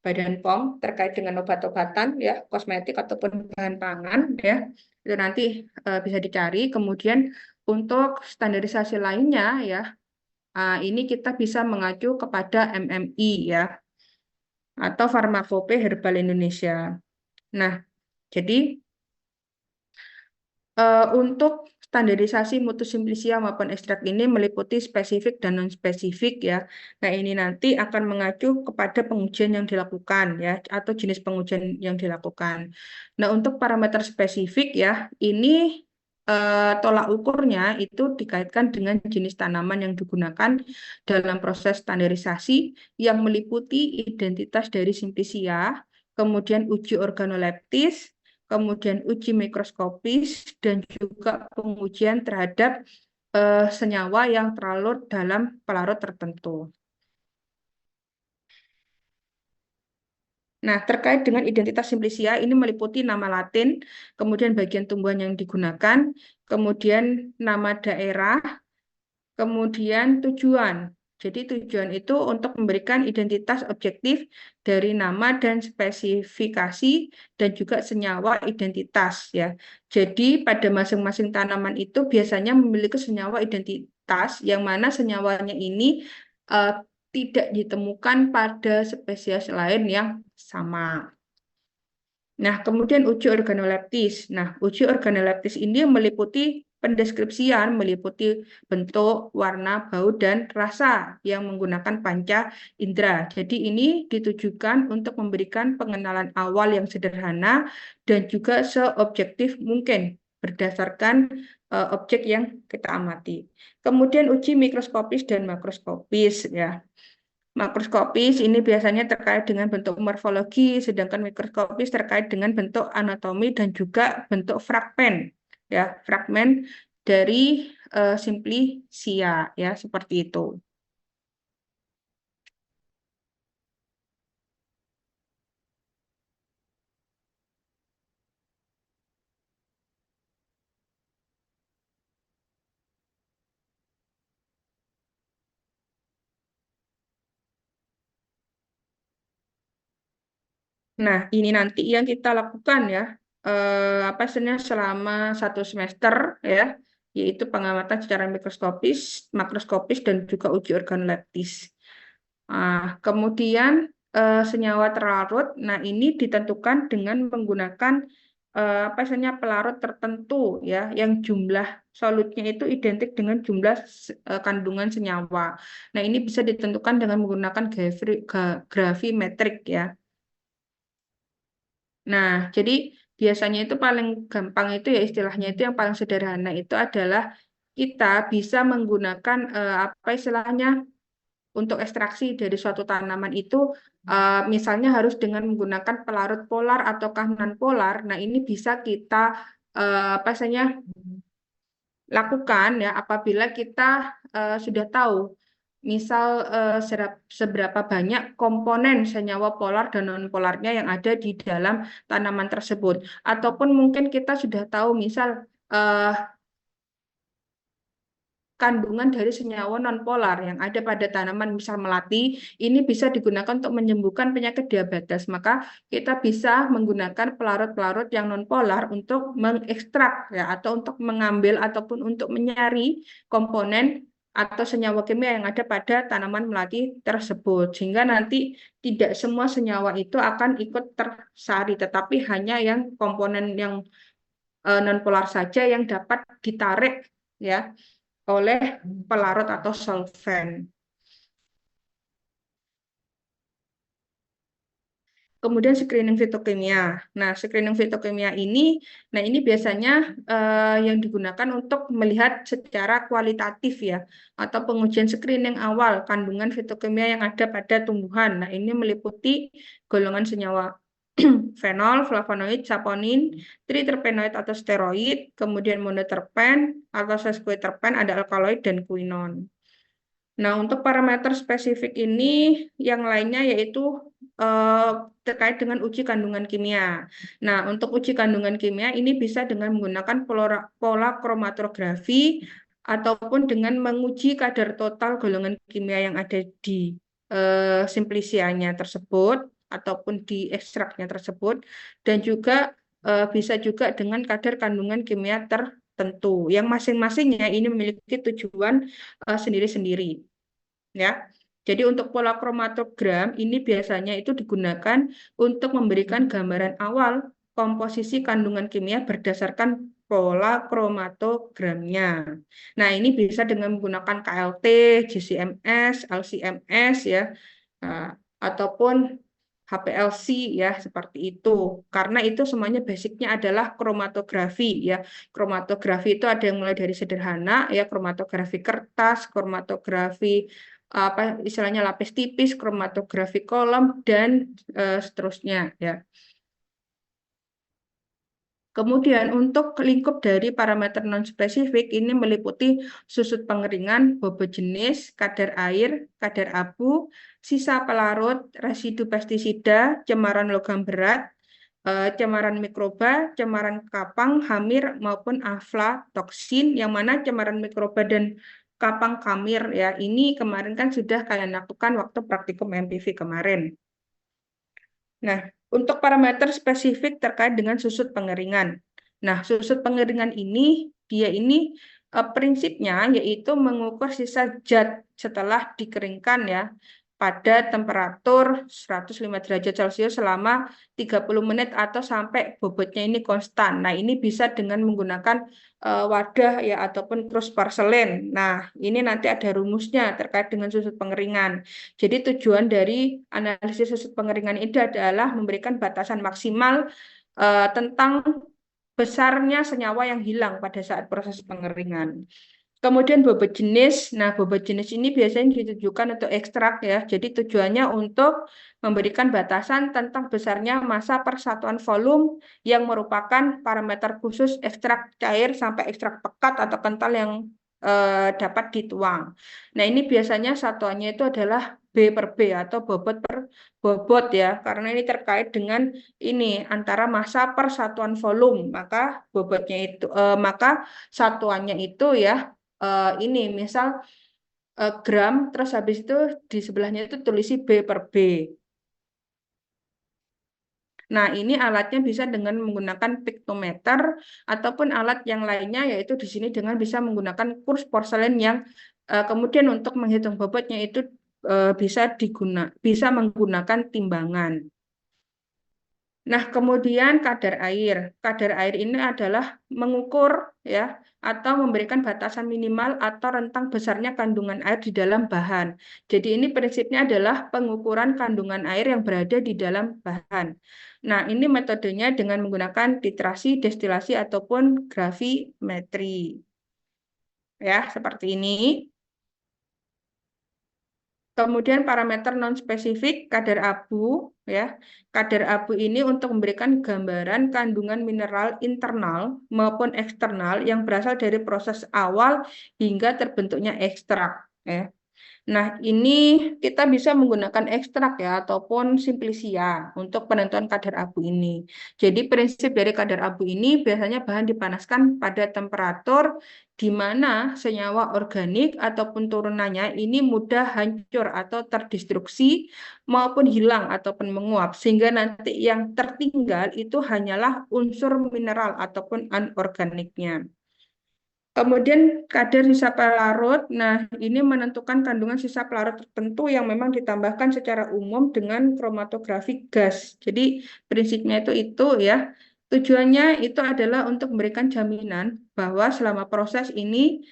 Badan POM terkait dengan obat-obatan ya, kosmetik ataupun bahan pangan ya. Itu nanti bisa dicari. Kemudian untuk standarisasi lainnya ya, ini kita bisa mengacu kepada MMI ya atau Farmakope Herbal Indonesia. Nah, jadi untuk standarisasi mutu simplicia maupun ekstrak ini meliputi spesifik dan non-spesifik ya. Nah, ini nanti akan mengacu kepada pengujian yang dilakukan ya, atau jenis pengujian yang dilakukan. Nah, untuk parameter spesifik ya, ini tolak ukurnya itu dikaitkan dengan jenis tanaman yang digunakan dalam proses standarisasi yang meliputi identitas dari simplicia, kemudian uji organoleptis, kemudian uji mikroskopis, dan juga pengujian terhadap senyawa yang terlarut dalam pelarut tertentu. Nah, terkait dengan identitas simplicia, ini meliputi nama Latin, kemudian bagian tumbuhan yang digunakan, kemudian nama daerah, kemudian tujuan. Jadi tujuan itu untuk memberikan identitas objektif dari nama dan spesifikasi dan juga senyawa identitas ya. Jadi pada masing-masing tanaman itu biasanya memiliki senyawa identitas yang mana senyawanya ini eh, tidak ditemukan pada spesies lain yang sama. Nah, kemudian uji organoleptis. Nah, uji organoleptis ini meliputi pendeskripsian, meliputi bentuk, warna, bau, dan rasa yang menggunakan panca indera. Jadi ini ditujukan untuk memberikan pengenalan awal yang sederhana dan juga seobjektif mungkin berdasarkan objek yang kita amati. Kemudian uji mikroskopis dan makroskopis ya. Makroskopis ini biasanya terkait dengan bentuk morfologi, sedangkan mikroskopis terkait dengan bentuk anatomi dan juga bentuk fragmen, ya, fragmen dari simplicia, ya, seperti itu. Nah, ini nanti yang kita lakukan ya, apa sebenarnya selama 1 semester ya, yaitu pengamatan secara mikroskopis, makroskopis, dan juga uji organoleptis. Kemudian senyawa terlarut, nah ini ditentukan dengan menggunakan apa misalnya pelarut tertentu ya, yang jumlah solutnya itu identik dengan jumlah kandungan senyawa. Nah ini bisa ditentukan dengan menggunakan gravimetrik ya. Nah jadi biasanya itu paling gampang itu ya istilahnya itu yang paling sederhana itu adalah kita bisa menggunakan apa istilahnya untuk ekstraksi dari suatu tanaman itu misalnya harus dengan menggunakan pelarut polar ataukah non polar. Nah, ini bisa kita apa istilahnya lakukan ya apabila kita sudah tahu misal seberapa banyak komponen senyawa polar dan non polarnya yang ada di dalam tanaman tersebut, ataupun mungkin kita sudah tahu misal eh, kandungan dari senyawa nonpolar yang ada pada tanaman misal melati ini bisa digunakan untuk menyembuhkan penyakit diabetes, maka kita bisa menggunakan pelarut-pelarut yang nonpolar untuk mengekstrak ya atau untuk mengambil ataupun untuk menyari komponen atau senyawa kimia yang ada pada tanaman melati tersebut, sehingga nanti tidak semua senyawa itu akan ikut tersari tetapi hanya yang komponen yang nonpolar saja yang dapat ditarik ya oleh pelarut atau solvent. Kemudian screening fitokimia. Nah, screening fitokimia ini, ini biasanya yang digunakan untuk melihat secara kualitatif ya, atau pengujian screening awal kandungan fitokimia yang ada pada tumbuhan. Nah, ini meliputi golongan senyawa fenol, flavonoid, saponin, triterpenoid atau steroid, kemudian monoterpen atau sesquiterpen, ada alkaloid dan quinon. Nah, untuk parameter spesifik ini yang lainnya yaitu terkait dengan uji kandungan kimia. Nah, untuk uji kandungan kimia ini bisa dengan menggunakan pola kromatografi ataupun dengan menguji kadar total golongan kimia yang ada di simplicianya tersebut ataupun di ekstraknya tersebut, dan juga bisa juga dengan kadar kandungan kimia tertentu yang masing-masingnya ini memiliki tujuan sendiri-sendiri. Ya. Jadi untuk pola kromatogram ini biasanya itu digunakan untuk memberikan gambaran awal komposisi kandungan kimia berdasarkan pola kromatogramnya. Nah, ini bisa dengan menggunakan KLT, GCMS, LCMS ya, ataupun HPLC ya, seperti itu. Karena itu semuanya basicnya adalah kromatografi ya. Kromatografi itu ada yang mulai dari sederhana ya, kromatografi kertas, kromatografi apa istilahnya lapis tipis, kromatografi kolom dan seterusnya ya. Kemudian untuk lingkup dari parameter non-spesifik ini meliputi susut pengeringan, bobot jenis, kadar air, kadar abu, sisa pelarut, residu pestisida, cemaran logam berat, cemaran mikroba, cemaran kapang, hamir, maupun aflatoksin, yang mana cemaran mikroba dan kapang kamir ya, ini kemarin kan sudah kalian lakukan waktu praktikum MPV kemarin. Nah, untuk parameter spesifik terkait dengan susut pengeringan. Nah, susut pengeringan ini, dia ini prinsipnya yaitu mengukur sisa zat setelah dikeringkan ya, pada temperatur 105 derajat Celcius selama 30 menit atau sampai bobotnya ini konstan. Nah, ini bisa dengan menggunakan wadah ya ataupun krus porselen. Nah, ini nanti ada rumusnya terkait dengan susut pengeringan. Jadi tujuan dari analisis susut pengeringan ini adalah memberikan batasan maksimal tentang besarnya senyawa yang hilang pada saat proses pengeringan. Kemudian bobot jenis. Nah, bobot jenis ini biasanya ditujukan untuk ekstrak ya. Jadi tujuannya untuk memberikan batasan tentang besarnya massa per satuan volume yang merupakan parameter khusus ekstrak cair sampai ekstrak pekat atau kental yang dapat dituang. Nah, ini biasanya satuannya itu adalah B per B atau bobot per bobot ya. Karena ini terkait dengan ini antara massa per satuan volume. Maka bobotnya itu maka satuannya itu ya ini misal gram, terus habis itu di sebelahnya itu tulisi B per B. Nah, ini alatnya bisa dengan menggunakan piktometer ataupun alat yang lainnya, yaitu di sini dengan bisa menggunakan kurs porselen yang kemudian untuk menghitung bobotnya itu bisa menggunakan timbangan. Nah, kemudian kadar air. Kadar air ini adalah mengukur ya atau memberikan batasan minimal atau rentang besarnya kandungan air di dalam bahan. Jadi ini prinsipnya adalah pengukuran kandungan air yang berada di dalam bahan. Nah, ini metodenya dengan menggunakan titrasi, destilasi ataupun gravimetri. Ya, seperti ini. Kemudian parameter non-spesifik kadar abu ya. Kadar abu ini untuk memberikan gambaran kandungan mineral internal maupun eksternal yang berasal dari proses awal hingga terbentuknya ekstrak ya. Nah, ini kita bisa menggunakan ekstrak ya ataupun simplicia untuk penentuan kadar abu ini. Jadi prinsip dari kadar abu ini biasanya bahan dipanaskan pada temperatur di mana senyawa organik ataupun turunannya ini mudah hancur atau terdestruksi maupun hilang ataupun menguap, sehingga nanti yang tertinggal itu hanyalah unsur mineral ataupun anorganiknya. Kemudian kadar sisa pelarut, nah ini menentukan kandungan sisa pelarut tertentu yang memang ditambahkan secara umum dengan kromatografi gas. Jadi prinsipnya itu ya, tujuannya itu adalah untuk memberikan jaminan bahwa selama proses ini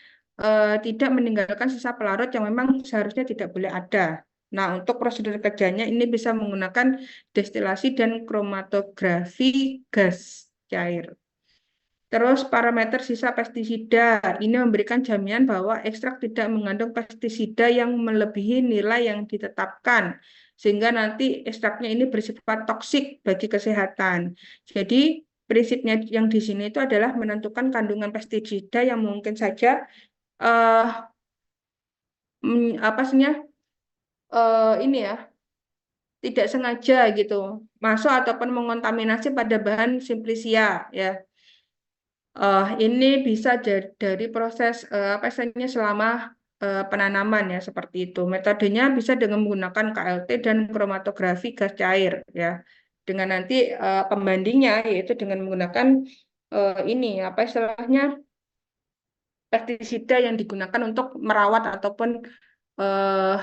tidak meninggalkan sisa pelarut yang memang seharusnya tidak boleh ada. Nah, untuk prosedur kerjanya ini bisa menggunakan destilasi dan kromatografi gas cair. Terus parameter sisa pestisida ini memberikan jaminan bahwa ekstrak tidak mengandung pestisida yang melebihi nilai yang ditetapkan, sehingga nanti ekstraknya ini bersifat toksik bagi kesehatan. Jadi prinsipnya yang di sini itu adalah menentukan kandungan pestisida yang mungkin saja eh apa sih ini ya tidak sengaja gitu masuk ataupun mengontaminasi pada bahan simplisia ya. Ini bisa dari proses apa istilahnya selama penanaman ya seperti itu. Metodenya bisa dengan menggunakan KLT dan kromatografi gas cair ya. Dengan nanti pembandingnya yaitu dengan menggunakan ini apa istilahnya pestisida yang digunakan untuk merawat ataupun eh,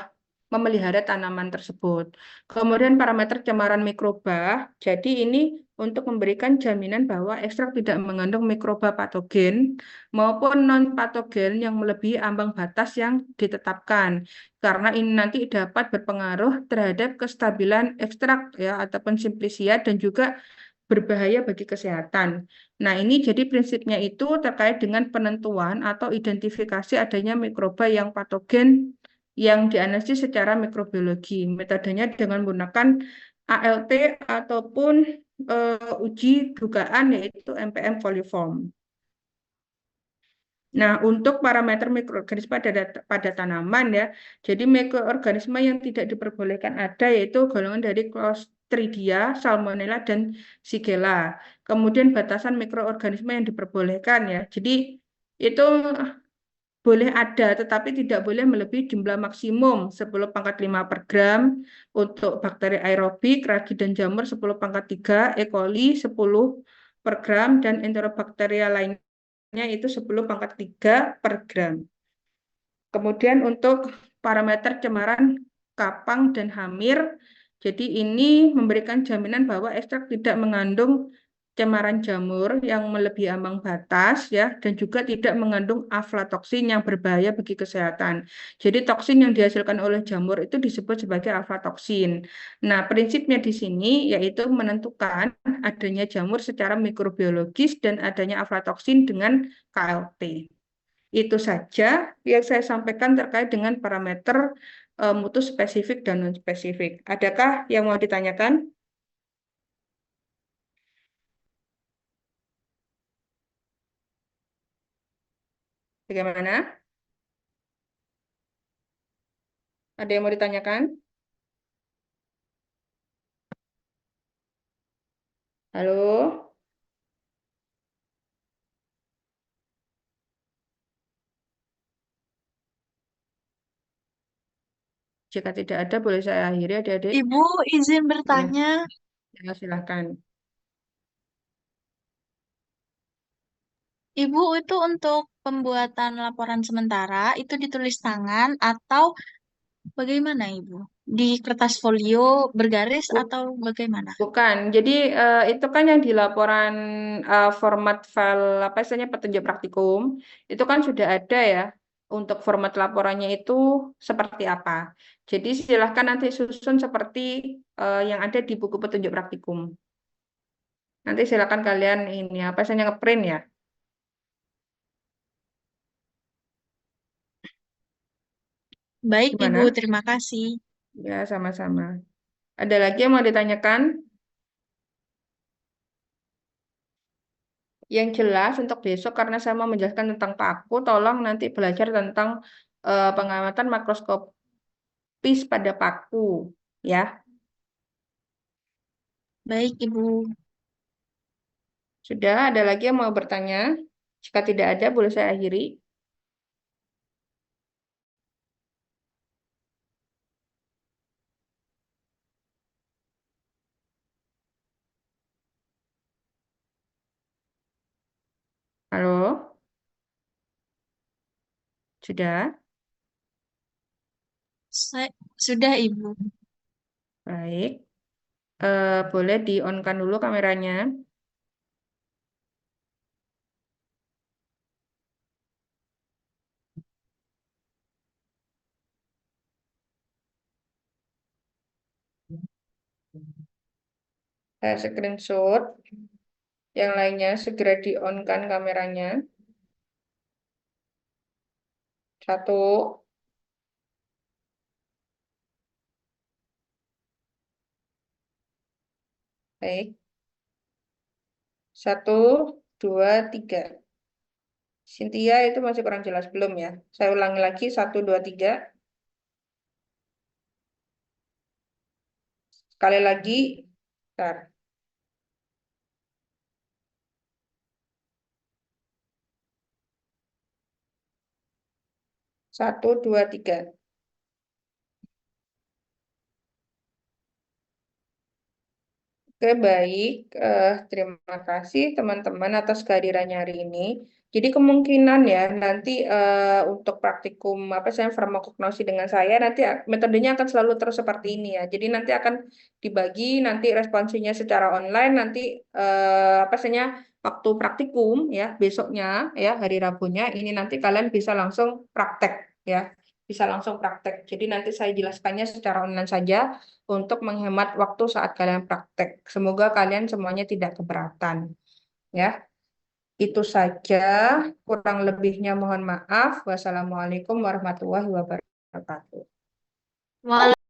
memelihara tanaman tersebut. Kemudian parameter cemaran mikroba. Jadi ini untuk memberikan jaminan bahwa ekstrak tidak mengandung mikroba patogen maupun non-patogen yang melebihi ambang batas yang ditetapkan. Karena ini nanti dapat berpengaruh terhadap kestabilan ekstrak ya ataupun simplisia dan juga berbahaya bagi kesehatan. Nah, ini jadi prinsipnya itu terkait dengan penentuan atau identifikasi adanya mikroba yang patogen yang dianalisis secara mikrobiologi. Metodenya dengan menggunakan ALT ataupun uji dugaan yaitu MPM coliform. Nah, untuk parameter mikroorganisme pada tanaman ya, jadi mikroorganisme yang tidak diperbolehkan ada yaitu golongan dari Clostridia, Salmonella, dan Shigella. Kemudian batasan mikroorganisme yang diperbolehkan ya, jadi itu boleh ada, tetapi tidak boleh melebihi jumlah maksimum 10 × 5 per gram untuk bakteri aerobik, ragi dan jamur 10 × 3, E. coli 10 per gram, dan enterobacteria lainnya itu 10 × 3 per gram. Kemudian untuk parameter cemaran kapang dan hamir, jadi ini memberikan jaminan bahwa ekstrak tidak mengandung cemaran jamur yang melebihi ambang batas ya dan juga tidak mengandung aflatoksin yang berbahaya bagi kesehatan. Jadi toksin yang dihasilkan oleh jamur itu disebut sebagai aflatoksin. Nah, prinsipnya di sini yaitu menentukan adanya jamur secara mikrobiologis dan adanya aflatoksin dengan KLT. Itu saja yang saya sampaikan terkait dengan parameter mutu spesifik dan non spesifik. Adakah yang mau ditanyakan? Bagaimana? Ada yang mau ditanyakan? Halo? Jika tidak ada, boleh saya akhiri adik-adik? Ibu izin Ya, bertanya, ya, silakan. Ibu itu untuk pembuatan laporan sementara itu ditulis tangan atau bagaimana Ibu? Di kertas folio bergaris Bu- atau bagaimana? Bukan, jadi itu kan yang di laporan format file apa istilahnya petunjuk praktikum itu kan sudah ada ya untuk format laporannya itu seperti apa. Jadi silahkan nanti susun seperti yang ada di buku petunjuk praktikum. Nanti silakan kalian ini apa istilahnya ngeprint ya. Baik Ibu, Gimana? terima kasih. Ya, sama-sama. Ada lagi yang mau ditanyakan? Yang jelas untuk besok karena saya mau menjelaskan tentang paku, tolong nanti belajar tentang pengamatan makroskopis pada paku, ya. Baik Ibu. Sudah ada lagi yang mau bertanya? Jika tidak ada, boleh saya akhiri. Halo, sudah? Sudah Ibu. Baik. Boleh di-on-kan dulu kameranya. Saya screenshot. Yang lainnya segera di-on-kan kameranya. 1. Baik. 1, 2, 3. Cynthia itu masih kurang jelas belum ya? Saya ulangi lagi 1, 2, 3. Sekali lagi. Bentar. 1, 2, 3. Oke, baik. Terima kasih teman-teman atas kehadirannya hari ini. Jadi kemungkinan ya nanti untuk praktikum apa saya farmakognosi dengan saya nanti metodenya akan selalu terus seperti ini ya. Jadi nanti akan dibagi nanti responsinya secara online nanti apa saya waktu praktikum ya besoknya ya hari Rabunya ini nanti kalian bisa langsung praktek ya. Bisa langsung praktek. Jadi nanti saya jelaskannya secara online saja untuk menghemat waktu saat kalian praktek. Semoga kalian semuanya tidak keberatan. Ya, itu saja. Kurang lebihnya mohon maaf. Wassalamualaikum warahmatullahi wabarakatuh. Waalaikumsalam.